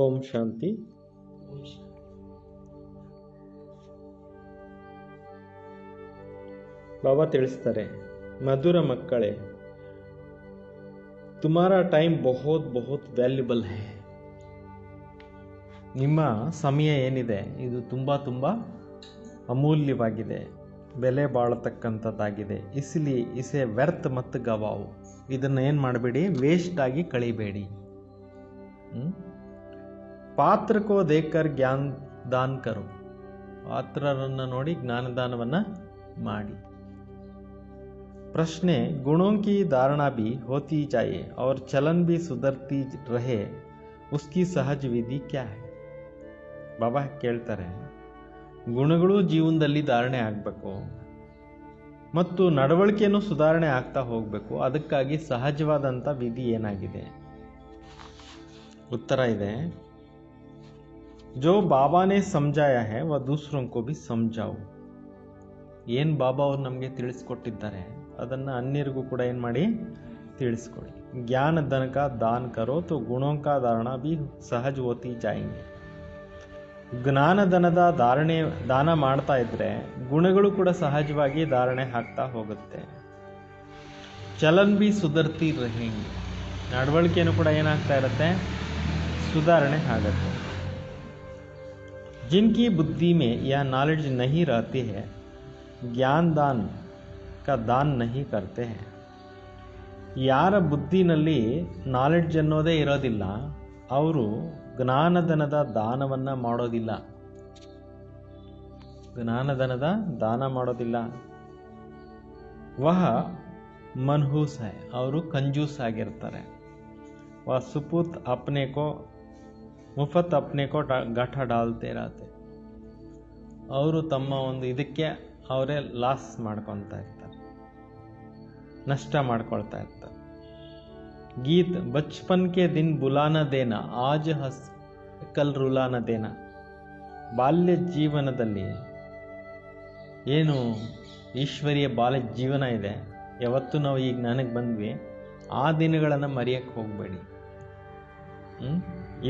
ಓಂ ಶಾಂತಿ. ಬಾಬಾ ತಿಳಿಸ್ತಾರೆ, ಮಧುರ ಮಕ್ಕಳೇ, ತುಮಾರಾ time ಬಹುತ್ ಬಹುತ್ valuable high. ನಿಮ್ಮ ಸಮಯ ಏನಿದೆ ಇದು ತುಂಬ ಅಮೂಲ್ಯವಾಗಿದೆ, ಬೆಲೆ ಬಾಳತಕ್ಕಂಥದ್ದಾಗಿದೆ. ಇಸ್ಲಿ ಇಸೆ ವ್ಯರ್ಥ ಮತ್ತು ಗವಾವು. ಇದನ್ನು ಏನು ಮಾಡಬೇಡಿ, ವೇಸ್ಟ್ ಆಗಿ ಕಳಿಬೇಡಿ. ಪಾತ್ರಕೋ ದೇಕರ್ ಜ್ಞಾನ ದಾನ್ ಕರೋ. ಪಾತ್ರರನ್ನು ನೋಡಿ ಜ್ಞಾನದಾನವನ್ನು ಮಾಡಿ. प्रश्न गुणों की धारणा भी होती चाहिए और चलन भी सुधरती रहे, उसकी सहज विधि क्या है? ಬಾಬಾ ಕೇಳ್ತಾರೆ, ಗುಣಗಳು ಜೀವನದಲ್ಲಿ ಧಾರಣೆ ಆಗಬೇಕು ಮತ್ತು ನಡವಳಿಕೆಯನ್ನು ಸುಧಾರಣೆ ಆಗ್ತಾ ಹೋಗಬೇಕು. ಅದಕ್ಕಾಗಿ ಸಹಜವಾದಂಥ ವಿಧಿ ಏನಾಗಿದೆ? ಉತ್ತರ ಇದೆ, जो बाबा ने समझाया है वह दूसरों को भी समझाओ. ಏನು ಬಾಬಾ ಅವ್ರು ನಮಗೆ ತಿಳಿಸ್ಕೊಟ್ಟಿದ್ದಾರೆ ಅದನ್ನು ಅನ್ಯರಿಗೂ ಕೂಡ ಏನು ಮಾಡಿ ತಿಳಿಸ್ಕೊಡಿ. ಜ್ಞಾನ ಧನ ಕಾ ದಾನ್ ಕರೋ ತೋ ಗುಣೋಂ ಕಾ ಧಾರಣ ಭಿ ಸಹಜ ಹೋತಿ ಜಾಯೆಂಗೆ. ಜ್ಞಾನಧನದ ದಾನ ಮಾಡ್ತಾ ಇದ್ರೆ ಗುಣಗಳು ಕೂಡ ಸಹಜವಾಗಿ ಧಾರಣೆ ಆಗ್ತಾ ಹೋಗುತ್ತೆ. ಚಲನ್ ಭಿ ಸುಧರ್ತಿ रहेंगे. ನಡವಳಿಕೆಯನ್ನು ಕೂಡ ಏನಾಗ್ತಾ ಇರುತ್ತೆ, ಸುಧಾರಣೆ ಆಗುತ್ತೆ. जिनकी बुद्धि में यह नॉलेज नहीं रहती है, ज्ञान दान का दान नहीं करते हैं. ಯಾರ ಬುದ್ಧಿನಲ್ಲಿ ನಾಲೆಡ್ಜ್ ಅನ್ನೋದೇ ಇರೋದಿಲ್ಲ ಅವರು ಜ್ಞಾನಧನದ ದಾನವನ್ನು ಮಾಡೋದಿಲ್ಲ. ಜ್ಞಾನಧನದ ದಾನ ಮಾಡೋದಿಲ್ಲ. ವಹ ಮನ್ಹೂಸ್ ಹೈ, ಅವರು ಕಂಜೂಸ್ ಆಗಿರ್ತಾರೆ. ವಹ ಸುಪುತ್ ಅಪ್ನೆ ಕೋ ಮುಫತ್ ಅಪ್ನೆ ಕೋ ಗಾಠ ಡಾಲ್ತೆ ಇರತ್ತೆ. ಅವರು ತಮ್ಮ ಒಂದು ಇದಕ್ಕೆ ಅವರೇ ಲಾಸ್ ಮಾಡ್ಕೊತಾ ಇರ್ತಾರೆ, ನಷ್ಟ ಮಾಡ್ಕೊಳ್ತಾ ಇರ್ತಾರೆ. ಗೀತ್ ಬಚ್ಪನ್ ಕೆ ದಿನ್ ಬುಲಾನ ದೇನ ಆಜ್ ಹಸ್ ಕಲ್ ರುಲಾನ ದೇನ. ಬಾಲ್ಯ ಜೀವನದಲ್ಲಿ ಏನು ಈಶ್ವರಿಯ ಬಾಲ್ಯ ಜೀವನ ಇದೆ, ಯಾವತ್ತು ನಾವು ಈಗ ನನಗೆ ಬಂದ್ವಿ, ಆ ದಿನಗಳನ್ನು ಮರೆಯಕ್ಕೆ ಹೋಗಬೇಡಿ.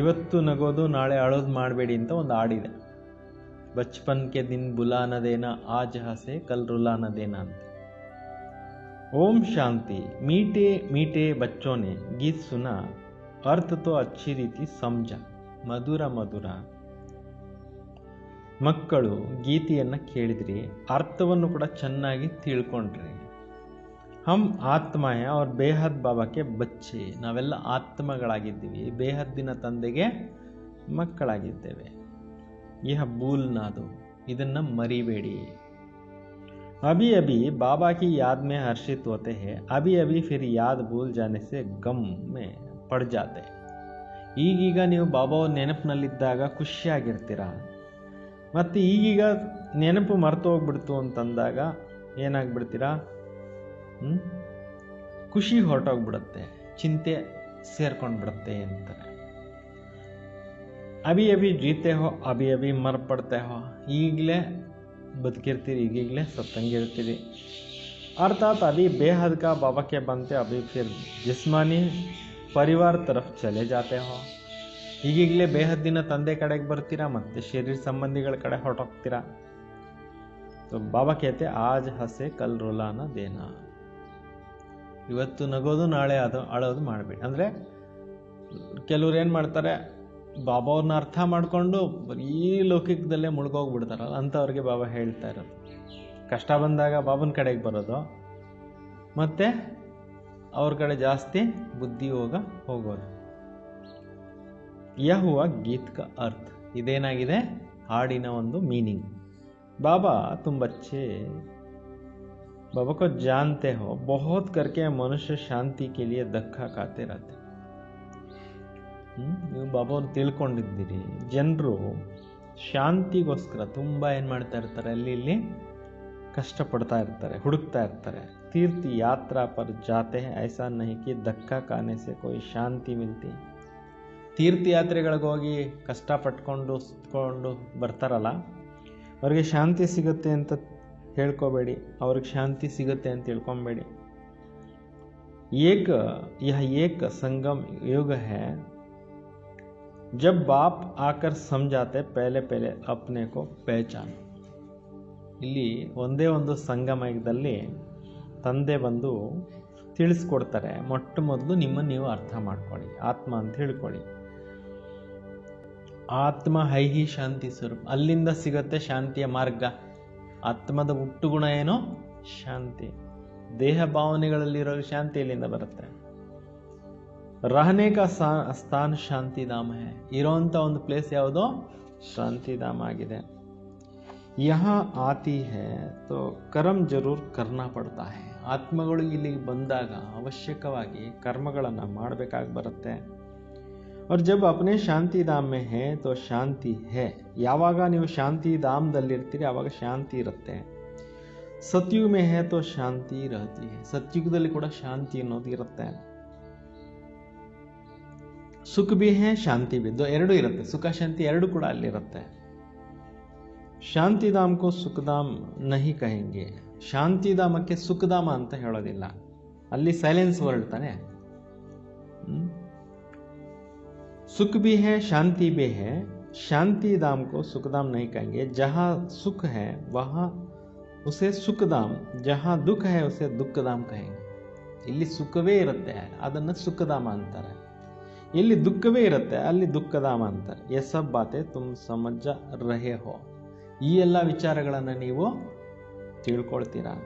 ಇವತ್ತು ನಗೋದು ನಾಳೆ ಅಳೋದು ಮಾಡಬೇಡಿ ಅಂತ ಒಂದು ಹಾಡಿದೆ. ಬಚ್ಪನ್ ಕೆ ದಿನ್ ಬುಲಾನ ದೇನ ಆಜ್ ಹಸೆ ಕಲ್ ರುಲಾನ ದೇನ ಅಂತ. ಓಂ ಶಾಂತಿ. मीठे मीठे बच्चों ने गीत सुना, अर्थ तो अच्छी ರೀತಿ समझा. ಮಧುರ ಮಧುರ ಮಕ್ಕಳು ಗೀತೆಯನ್ನು ಕೇಳಿದ್ರಿ, ಅರ್ಥವನ್ನು ಕೂಡ ಚೆನ್ನಾಗಿ ತಿಳ್ಕೊಂಡ್ರಿ. ಹಮ್ ಆತ್ಮ ಹೈ ಅವ್ರ ಬೇಹದ್ ಬಾಬಾಕ್ಕೆ ಬಚ್ಚೆ. ನಾವೆಲ್ಲ ಆತ್ಮಗಳಾಗಿದ್ದೀವಿ, ಬೇಹದ್ದಿನ ತಂದೆಗೆ ಮಕ್ಕಳಾಗಿದ್ದೇವೆ. ಯಹ ಭೂಲ್ ನಾದು, ಇದನ್ನು ಮರಿಬೇಡಿ. अभी अभी बाबा की याद में हर्षित होते हैं, अभी अभी फिर याद भूल जाने से गम में पड़ जाते. ಈಗೀಗ ನೀವು ಬಾಬಾ ಅವ್ರ ನೆನಪಿನಲ್ಲಿದ್ದಾಗ ಖುಷಿಯಾಗಿರ್ತೀರ, ಮತ್ತು ಈಗೀಗ ನೆನಪು ಮರೆತು ಹೋಗ್ಬಿಡ್ತು ಅಂತಂದಾಗ ಏನಾಗ್ಬಿಡ್ತೀರಾ, ಖುಷಿ ಹೊರಟೋಗ್ಬಿಡುತ್ತೆ, ಚಿಂತೆ ಸೇರ್ಕೊಂಡ್ಬಿಡುತ್ತೆ ಅಂತಾರೆ. ಅಭಿ ಅಭಿ ಜೀತೆ ಹೋ ಅಭಿ ಅಭಿ ಮರ್ ಪಡ್ತೆ ಹೋ. ಈಗಲೇ ಬದುಕಿರ್ತೀರಿ, ಈಗೀಗಲೇ ಸತ್ತಂಗಿರ್ತೀರಿ. ಅರ್ಥಾತ್ ಅಭಿ ಬೇಹದ್ ಕಾ ಬಾಬಾಕ್ಕೆ ಬಂತೆ, ಅಭಿ ಫಿರ್ ಜಿಸ್ಮಾನಿ ಪರಿವಾರ ತರಫ್ ಚಲೆ ಜಾತೆ ಹೋ. ಈಗೀಗಲೇ ಬೇಹದ್ದಿನ ತಂದೆ ಕಡೆಗೆ ಬರ್ತೀರಾ, ಮತ್ತೆ ಶರೀರ ಸಂಬಂಧಿಗಳ ಕಡೆ ಹೊರಟೋಗ್ತೀರಾ. ಸೊ ಬಾಬಾ ಕೇತೆ ಆಜ್ ಹಸೆ ಕಲ್ ರುಲಾನ ದೇನ. ಇವತ್ತು ನಗೋದು ನಾಳೆ ಅಳೋದು ಮಾಡಬೇಡಿ. ಅಂದರೆ ಕೆಲವ್ರು ಏನು ಮಾಡ್ತಾರೆ, ಬಾಬಾ ಅವ್ರನ್ನ ಅರ್ಥ ಮಾಡಿಕೊಂಡು ಬರೀ ಲೌಕಿಕದಲ್ಲೇ ಮುಳುಗೋಗ್ಬಿಡ್ತಾರಲ್ಲ, ಅಂಥವ್ರಿಗೆ ಬಾಬಾ ಹೇಳ್ತಾ ಇರೋದು, ಕಷ್ಟ ಬಂದಾಗ ಬಾಬನ ಕಡೆಗೆ ಬರೋದು, ಮತ್ತು ಅವ್ರ ಕಡೆ ಜಾಸ್ತಿ ಬುದ್ಧಿ ಹೋಗೋದು. ಯಹುವ ಗೀತ್ ಕ ಅರ್ಥ. ಇದೇನಾಗಿದೆ, ಹಾಡಿನ ಒಂದು ಮೀನಿಂಗ್. ಬಾಬಾ ತುಂಬ अच्छे बाबा को जानते हो, बहुत करके मनुष्य शांति के लिए धक्का खाते रहते. ನೀವು ಬಾಬಾವ್ರು ತಿಳ್ಕೊಂಡಿದ್ದೀರಿ, ಜನರು ಶಾಂತಿಗೋಸ್ಕರ ತುಂಬ ಏನು ಮಾಡ್ತಾ ಇರ್ತಾರೆ, ಅಲ್ಲಿ ಇಲ್ಲಿ ಕಷ್ಟಪಡ್ತಾ ಇರ್ತಾರೆ, ಹುಡುಕ್ತಾ ಇರ್ತಾರೆ. ತೀರ್ಥ ಯಾತ್ರಾ ಪರ್ ಜಾತೆ ಹೈ, ಐಸಾ ನಹಿ ಕಿ ಧಕ್ಕಾ ಖಾನೆ ಸೆ ಕೋಯಿ ಶಾಂತಿ ಮಿಲ್ತಿ. ತೀರ್ಥಯಾತ್ರೆಗಳಿಗೆ ಹೋಗಿ ಕಷ್ಟಪಟ್ಕೊಂಡು ಸುತ್ಕೊಂಡು ಬರ್ತಾರಲ್ಲ, ಅವ್ರಿಗೆ ಶಾಂತಿ ಸಿಗುತ್ತೆ ಅಂತ ಹೇಳ್ಕೋಬೇಡಿ, ಅವ್ರಿಗೆ ಶಾಂತಿ ಸಿಗುತ್ತೆ ಅಂತ ತಿಳ್ಕೊಬೇಡಿ. ಯಹ ಏಕ ಸಂಗಮ್ ಯುಗ ಹೈ, जब बाप आकर समझाते पहले पहले अपने को पहचानो. ಇಲ್ಲಿ ಒಂದೇ ಒಂದು ಸಂಗಮದಲ್ಲಿ ತಂದೆ ಬಂದು ತಿಳಿಸ್ಕೊಡ್ತಾರೆ, ಮೊಟ್ಟ ಮೊದಲು ನಿಮ್ಮನ್ನು ನೀವು ಅರ್ಥ ಮಾಡ್ಕೊಳ್ಳಿ, ಆತ್ಮ ಅಂತ ಹೇಳ್ಕೊಳ್ಳಿ. ಆತ್ಮ ಹೈಹಿ ಶಾಂತಿ ಸ್ವರೂಪ, ಅಲ್ಲಿಂದ ಸಿಗತ್ತೆ ಶಾಂತಿಯ ಮಾರ್ಗ. ಆತ್ಮದ ಹುಟ್ಟುಗುಣ ಏನೋ ಶಾಂತಿ. ದೇಹ ಭಾವನೆಗಳಲ್ಲಿರೋ ಶಾಂತಿ ಎಲ್ಲಿಂದ ಬರುತ್ತೆ? ರಹನೆ ಕಾ ಸ್ಥಾನ ಶಾಂತಿಧಾಮ ಹೈ. ಇರೋಂಥ ಒಂದು ಪ್ಲೇಸ್ ಯಾವುದೋ ಶಾಂತಿಧಾಮ ಆಗಿದೆ. ಯಹಾ ಆತಿ ಹೈ ತೋ ಕರ್ಮ ಜರೂರ್ ಕರ್ನಾ ಪಡ್ತಾ ಹೈ. ಆತ್ಮಗಳು ಇಲ್ಲಿಗೆ ಬಂದಾಗ ಅವಶ್ಯಕವಾಗಿ ಕರ್ಮಗಳನ್ನು ಮಾಡಬೇಕಾಗಿ ಬರುತ್ತೆ. और जब अपने ಶಾಂತಿ ಧಾಮ में है तो ಶಾಂತಿ है. ಯಾವಾಗ ನೀವು ಶಾಂತಿ ಧಾಮದಲ್ಲಿರ್ತೀರಿ ಆವಾಗ ಶಾಂತಿ ಇರುತ್ತೆ. ಸತ್ಯುಗ में है तो ಶಾಂತಿ रहती है. ಸತ್ಯುಗದಲ್ಲಿ ಕೂಡ ಶಾಂತಿ ಅನ್ನೋದು ಇರುತ್ತೆ. ಸುಖ भी है ಶಾಂತಿ भी, ಎರಡೂ ಇರುತ್ತೆ. ಸುಖ ಶಾಂತಿ ಎರಡೂ ಕೂಡ ಅಲ್ಲಿರುತ್ತೆ. ಶಾಂತಿಧಾಮ್ ಕೋ ಸುಖಧಾಮ್ ನಹಿ ಕಹೆಂಗೆ. ಶಾಂತಿಧಾಮಕ್ಕೆ ಸುಖಧಾಮ ಅಂತ ಹೇಳೋದಿಲ್ಲ, ಅಲ್ಲಿ ಸೈಲೆನ್ಸ್ ವರ್ಲ್ಡ್ ತಾನೆ. सुख भी है शांति भी है. शांति धाम को सुखधाम नहीं कहेंगे. जहाँ सुख है वहाँ उसे सुखधाम, जहाँ दुख है उसे दुखधाम कहेंगे. ಇಲ್ಲಿ ಸುಖವೇ ಇರುತ್ತೆ ಅದನ್ನು ಸುಖಧಾಮ ಅಂತಾರೆ, ಇಲ್ಲಿ ದುಃಖವೇ ಇರುತ್ತೆ ಅಲ್ಲಿ ದುಃಖಧಾಮ ಅಂತಾರೆ. ये सब बातें तुम समझ रहे हो. ಈ ಎಲ್ಲ ವಿಚಾರಗಳನ್ನು ನೀವು ತಿಳ್ಕೊಳ್ತೀರಾ.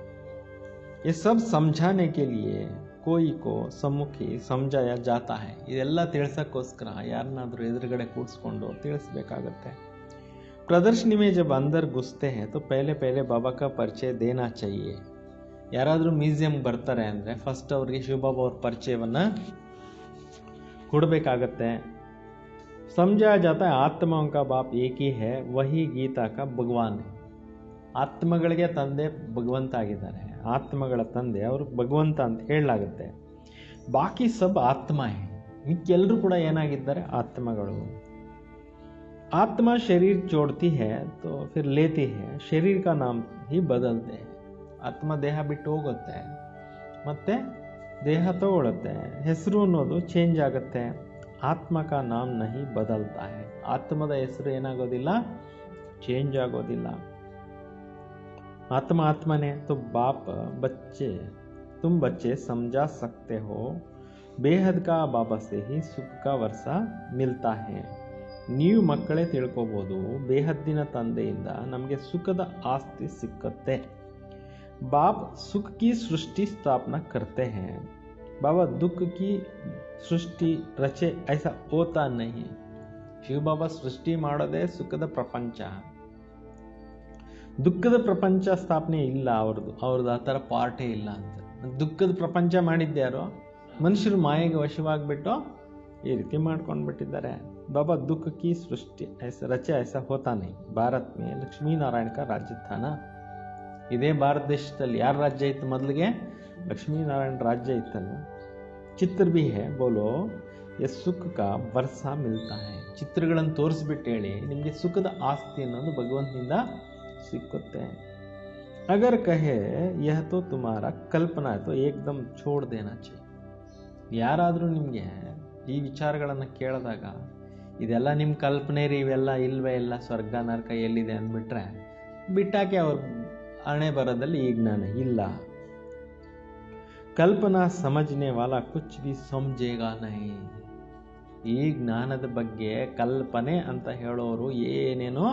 ये सब समझाने के लिए कोई को सम्मुखी समझाया जाता है. ಇದೆಲ್ಲ ತಿಳಿಸೋಕ್ಕೋಸ್ಕರ ಯಾರನ್ನಾದರೂ ಎದುರುಗಡೆ ಕೂಡಿಸ್ಕೊಂಡು ತಿಳಿಸ್ಬೇಕಾಗತ್ತೆ. प्रदर्शनी में जब अंदर घुसते हैं तो पहले पहले बाबा का परिचय देना चाहिए. ಯಾರಾದರೂ ಮ್ಯೂಸಿಯಂಗೆ ಬರ್ತಾರೆ ಅಂದರೆ ಫಸ್ಟ್ ಅವ್ರಿಗೆ ಶಿವಬಾಬಾ ಅವ್ರ ಪರಿಚಯವನ್ನು ಕೊಡಬೇಕಾಗತ್ತೆ. समझाया जाता है आत्माओं का बाप एक ही है, वही गीता का भगवान है. ಆತ್ಮಗಳಿಗೆ ತಂದೆ ಭಗವಂತ ಆಗಿದ್ದಾರೆ. ಆತ್ಮಗಳ ತಂದೆ ಅವರು ಭಗವಂತ ಅಂತ ಹೇಳಲಾಗುತ್ತೆ. ಬಾಕಿ ಸಬ್ ಆತ್ಮ ಹೈ. ಮಿಕ್ಕೆಲ್ಲರೂ ಕೂಡ ಏನಾಗಿದ್ದಾರೆ? ಆತ್ಮಗಳು. ಆತ್ಮ ಶರೀರ ಚೋಡ್ತಿ ಹೈ ತೋ ಫಿರ್ ಲೇತಿ ಹೈ, ಶರೀರ ಕಾ ನಾಮ್ ಹಿ ಬದಲ್ತೆ. ಆತ್ಮ ದೇಹ ಬಿಟ್ಟು ಹೋಗುತ್ತೆ ಮತ್ತೆ ದೇಹ ತಗೊಳುತ್ತೆ, ಹೆಸರು ಅನ್ನೋದು ಚೇಂಜ್ ಆಗುತ್ತೆ. ಆತ್ಮ ಕಾ ನಾಮ್ ನಹಿ ಬದಲ್ತಾ ಹೈ. ಆತ್ಮದ ಹೆಸರು ಏನಾಗೋದಿಲ್ಲ, ಚೇಂಜ್ ಆಗೋದಿಲ್ಲ. आत्मा आत्मा ने तो बाप बच्चे, तुम बच्चे समझा सकते हो बेहद का बाबा से ही सुख का वर्षा मिलता है. ನೀವು ಮಕ್ಕಳೇ ತಿಳ್ಕೊಬೋದು ಬೇಹದ್ದಿನ ತಂದೆಯಿಂದ ನಮಗೆ ಸುಖದ ಆಸ್ತಿ ಸಿಕ್ಕತ್ತೆ. बाप सुख की सृष्टि स्थापना करते हैं. बाबा दुख की सृष्टि रचे ऐसा होता नहीं. ಶಿವ ಬಾಬಾ ಸೃಷ್ಟಿ ಮಾಡೋದೇ ಸುಖದ ಪ್ರಪಂಚ. ದುಃಖದ ಪ್ರಪಂಚ ಸ್ಥಾಪನೆ ಇಲ್ಲ ಅವ್ರದ್ದು ಆ ಥರ ಪಾರ್ಟೇ ಇಲ್ಲ ಅಂತ. ದುಃಖದ ಪ್ರಪಂಚ ಮಾಡಿದ್ದ್ಯಾರೋ ಮನುಷ್ಯರು ಮಾಯೆಗೆ ವಶವಾಗಿಬಿಟ್ಟು ಈ ರೀತಿ ಮಾಡ್ಕೊಂಡ್ಬಿಟ್ಟಿದ್ದಾರೆ. ಬಾಬಾ ದುಃಖ ಕಿ ಸೃಷ್ಟಿ ರಚೆ ಐಸಾ ಹೋತಾ ನಹಿ. ಭಾರತ್ ಮೇ ಲಕ್ಷ್ಮೀನಾರಾಯಣ ಕಾ ರಾಜ್ಯ ಥಾ ನಾ. ಇದೇ ಭಾರತ ದೇಶದಲ್ಲಿ ಯಾರ ರಾಜ್ಯ ಇತ್ತು ಮೊದಲಿಗೆ? ಲಕ್ಷ್ಮೀನಾರಾಯಣ ರಾಜ್ಯ ಇತ್ತಲ್ವ. ಚಿತ್ರ ಭಿ ಹೇ ಬೋಲೋ ये सुख का वर्षा मिलता है. ಚಿತ್ರಗಳನ್ನು ತೋರಿಸ್ಬಿಟ್ಟು ಹೇಳಿ ನಿಮಗೆ ಸುಖದ ಆಸ್ತಿ ಅನ್ನೋದು ಭಗವಂತನಿಂದ ಸಿಕ್ಕುತ್ತೆ. अगर कहे यह तो तुम्हारा कल्पना है तो एकदम छोड़ देना चाहिए. ಯಾರಾದರೂ ನಿಮಗೆ ಈ ವಿಚಾರಗಳನ್ನು ಕೇಳಿದಾಗ ಇದೆಲ್ಲ ನಿಮ್ಮ ಕಲ್ಪನೆ ರೀ, ಇವೆಲ್ಲ ಇಲ್ವೇ ಇಲ್ಲ, ಸ್ವರ್ಗ ನರಕ ಎಲ್ಲಿದೆ ಅಂದ್ಬಿಟ್ರೆ ಬಿಟ್ಟಾಕೆ ಅವ್ರ ಹಣೆ ಬರೋದಲ್ಲಿ ಈಗ ನಾನು ಇಲ್ಲ. ಕಲ್ಪನಾ ಸಮಜ್ನೆ ವಾಲಾ ಕುಚ್ ಭಿ ಸಮಜೇಗಾ ನಹಿ. ಈ ಜ್ಞಾನದ ಬಗ್ಗೆ ಕಲ್ಪನೆ ಅಂತ ಹೇಳೋರು ಏನೇನೋ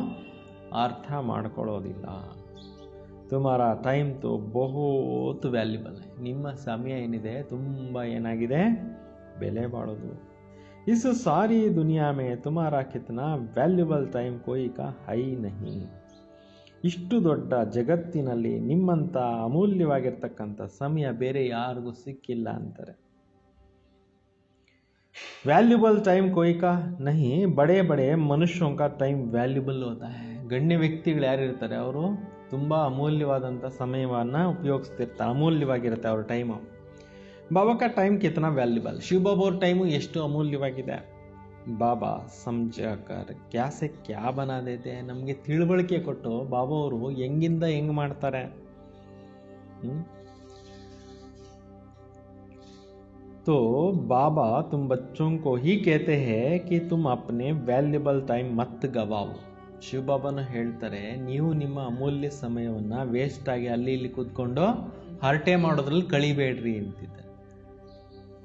ಅರ್ಥ ಮಾಡ್ಕೊಳ್ಳೋದಿಲ್ಲ. ತುಮಾರ ಟೈಮ್ ತೋ ಬಹುತ್ ವ್ಯಾಲ್ಯೂಬಲ್. ನಿಮ್ಮ ಸಮಯ ಏನಿದೆ ತುಂಬ ಏನಾಗಿದೆ, ಬೆಲೆ ಬಾಳೋದು. ಇಸ್ ಸಾರಿ ದುನಿಯಾ ಮೇ ತುಮಾರ ಕಿತ್ನಾ ವ್ಯಾಲ್ಯೂಬಲ್ ಟೈಮ್ ಕೋಯಿ ಕಾ ಹೈ ನಹಿ. ಇಷ್ಟು ದೊಡ್ಡ ಜಗತ್ತಿನಲ್ಲಿ ನಿಮ್ಮಂಥ ಅಮೂಲ್ಯವಾಗಿರ್ತಕ್ಕಂಥ ಸಮಯ ಬೇರೆ ಯಾರಿಗೂ ಸಿಕ್ಕಿಲ್ಲ ಅಂತಾರೆ. वैल्यूबल टाइम कोई का नहीं, बड़े बड़े मनुष्यों का टाइम वैल्यूबल होता है. ಗಣ್ಯ ವ್ಯಕ್ತಿಗಳು ಯಾರಿರ್ತಾರೆ ಅವರು ತುಂಬ ಅಮೂಲ್ಯವಾದಂಥ ಸಮಯವನ್ನು ಉಪಯೋಗಿಸ್ತಿರ್ತಾರೆ. ಅಮೂಲ್ಯವಾಗಿರುತ್ತೆ ಅವ್ರ ಟೈಮು. ಬಾಬಾ ಕಾ ಟೈಮ್ ಕಿತನಾ ವ್ಯಾಲ್ಯೂಬಲ್. ಶಿವಬಾಬಾ ಅವ್ರ ಟೈಮು ಎಷ್ಟು ಅಮೂಲ್ಯವಾಗಿದೆ. ಬಾಬಾ ಸಮಜಕರ್ ಕ್ಯಾಸೆ ಕ್ಯಾ ಬನಾ ದೇತೆ. ನಮಗೆ ತಿಳುವಳಿಕೆ ಕೊಟ್ಟು ಬಾಬಾ ಅವರು ಹೆಂಗಿಂದ ಹೆಂಗೆ ಮಾಡ್ತಾರೆ. तो बाबा तुम बच्चों को ही कहते हैं कि तुम अपने ವ್ಯಾಲ್ಯೂಬಲ್ ಟೈಮ್ ಮತ್ ಗವಾವು. ಶಿವಬಾಬಾನು ಹೇಳ್ತಾರೆ, ನೀವು ನಿಮ್ಮ ಅಮೂಲ್ಯ ಸಮಯವನ್ನು ವೇಸ್ಟ್ ಆಗಿ ಅಲ್ಲಿ ಇಲ್ಲಿ ಕೂತ್ಕೊಂಡು ಹರಟೆ ಮಾಡೋದ್ರಲ್ಲಿ ಕಳಿಬೇಡ್ರಿ ಅಂತಿದ್ದಾರೆ.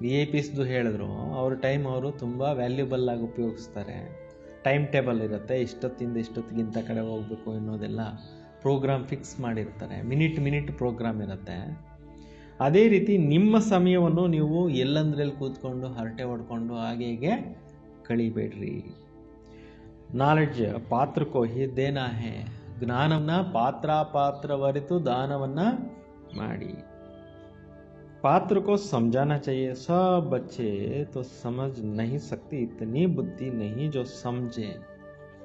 VIP ಹೇಳಿದ್ರು, ಅವ್ರ ಟೈಮ್ ಅವರು ತುಂಬ ವ್ಯಾಲ್ಯೂಬಲ್ ಆಗಿ ಉಪಯೋಗಿಸ್ತಾರೆ. ಟೈಮ್ ಟೇಬಲ್ ಇರುತ್ತೆ, ಇಷ್ಟೊತ್ತಿಂದ ಇಷ್ಟೊತ್ತಿಗಿಂತ ಕಡೆ ಹೋಗಬೇಕು ಅನ್ನೋದೆಲ್ಲ ಪ್ರೋಗ್ರಾಮ್ ಫಿಕ್ಸ್ ಮಾಡಿರ್ತಾರೆ. ಮಿನಿಟ್ ಪ್ರೋಗ್ರಾಮ್ ಇರುತ್ತೆ. ಅದೇ ರೀತಿ ನಿಮ್ಮ ಸಮಯವನ್ನು ನೀವು ಎಲ್ಲಂದ್ರಲ್ಲಿ ಕೂತ್ಕೊಂಡು ಹರಟೆ ಹೊಡ್ಕೊಂಡು ಹಾಗೆ ಹೀಗೆ ಕಳಿಬೇಡ್ರಿ. ನಾಲೆಡ್ಜ್ ಪಾತ್ರಕ್ಕೋ ಹಿ ದೇನಾ ಹೇ. ಜ್ಞಾನವನ್ನ ಪಾತ್ರವರಿತು ದಾನವನ್ನ ಮಾಡಿ. पात्र को समझाना चाहिए. सब बच्चे तो समझ नहीं सकते, इतनी बुद्धि नहीं जो समझे.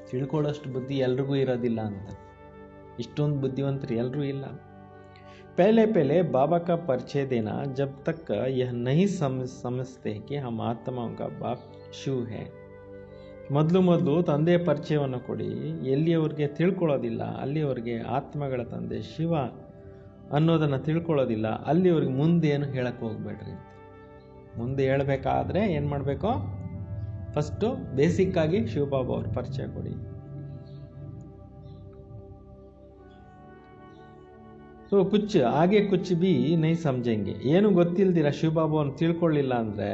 ತಿಳ್ಕೊಳ್ಳೋಷ್ಟು ಬುದ್ಧಿ ಎಲ್ರಿಗೂ ಇರೋದಿಲ್ಲ ಅಂತ. ಇಷ್ಟೊಂದು ಬುದ್ಧಿವಂತರು ಎಲ್ಲರೂ ಇಲ್ಲ. पहले बाबा का परिचय देना, जब तक यह नहीं समझते कि हम आत्माओं का बाप शिव है. ಮೊದಲು ತಂದೆ ಪರಿಚಯವನ್ನು ಕೊಡಿ. ಎಲ್ಲಿಯವರೆಗೆ ತಿಳ್ಕೊಳ್ಳೋದಿಲ್ಲ ಅಲ್ಲಿಯವರೆಗೆ ಆತ್ಮಗಳ ತಂದೆ ಶಿವ ಅನ್ನೋದನ್ನು ತಿಳ್ಕೊಳ್ಳೋದಿಲ್ಲ ಅಲ್ಲಿವರೆಗೆ ಮುಂದೆ ಏನು ಹೇಳಕ್ಕೆ ಹೋಗ್ಬೇಡ್ರಿ. ಮುಂದೆ ಹೇಳಬೇಕಾದ್ರೆ ಏನು ಮಾಡಬೇಕು? ಫಸ್ಟು ಬೇಸಿಕ್ ಆಗಿ ಶಿವಬಾಬಾ ಅವ್ರ ಪರಿಚಯ ಕೊಡಿ. ಸೊ ಕುಚ್ ಬಿ ನೈ ಸಮಜೆಂಗೆ. ಏನು ಗೊತ್ತಿಲ್ದಿರ ಶಿವಬಾಬಾವನ್ನು ತಿಳ್ಕೊಳ್ಳಿಲ್ಲ ಅಂದರೆ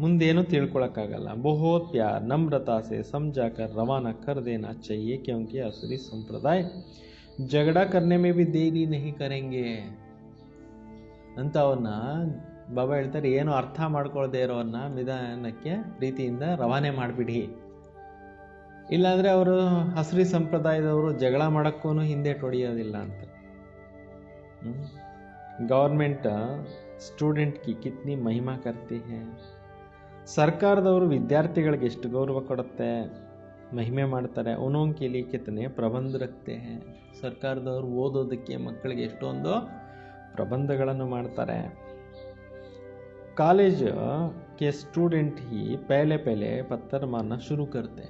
ಮುಂದೇನು ತಿಳ್ಕೊಳಕ್ಕಾಗಲ್ಲ. ಬಹುತ್ ಪ್ಯಾರ್ ನಮ್ರತಾ ಸೆ ಸಮಜಾಕರ್ ರವಾನಾ ಕರ್ ದೇನಾ चाहिए, क्योंकि असुरी संप्रदाय झगड़ा करने में भी देरी नहीं करेंगे ಅಂತ ಅವನ್ನ ಬಾಬಾ ಹೇಳ್ತಾರೆ. ಏನು ಅರ್ಥ ಮಾಡ್ಕೊಳ್ದೇ ಇರೋವನ್ನ ನಿಧಾನಕ್ಕೆ ಪ್ರೀತಿಯಿಂದ ರವಾನೆ ಮಾಡಿಬಿಡಿ. ಇಲ್ಲಾಂದರೆ ಅವರು ಹಸುರಿ ಸಂಪ್ರದಾಯದವರು ಜಗಳ ಮಾಡೋಕ್ಕೂ ಹಿಂದೆ ಟೊಡಿಯೋದಿಲ್ಲ ಅಂತ. ಗೌರ್ಮೆಂಟ್ ಸ್ಟೂಡೆಂಟ್ ಕಿ ಕಿತ್ನಿ ಮಹಿಮಾ ಕರ್ತಿ ಹೇ. ಸರ್ಕಾರದವರು ವಿದ್ಯಾರ್ಥಿಗಳಿಗೆ ಎಷ್ಟು ಗೌರವ ಕೊಡುತ್ತೆ, ಮಹಿಮೆ ಮಾಡ್ತಾರೆ. ಉನೋಂ ಕೆ ಲಿಯೆ ಕಿತನೆ ಪ್ರಬಂಧ ರಖ್ತೆ ಹೇ. ಸರ್ಕಾರದವರು ಓದೋದಕ್ಕೆ ಮಕ್ಕಳಿಗೆ ಎಷ್ಟೊಂದು ಪ್ರಬಂಧಗಳನ್ನು ಮಾಡ್ತಾರೆ. ಕಾಲೇಜ್ ಕೆ ಸ್ಟೂಡೆಂಟ್ ಹಿ ಪಹಲೆ ಪತ್ತರ್ ಮಾರ್ನ ಶುರು ಕರ್ತೆ.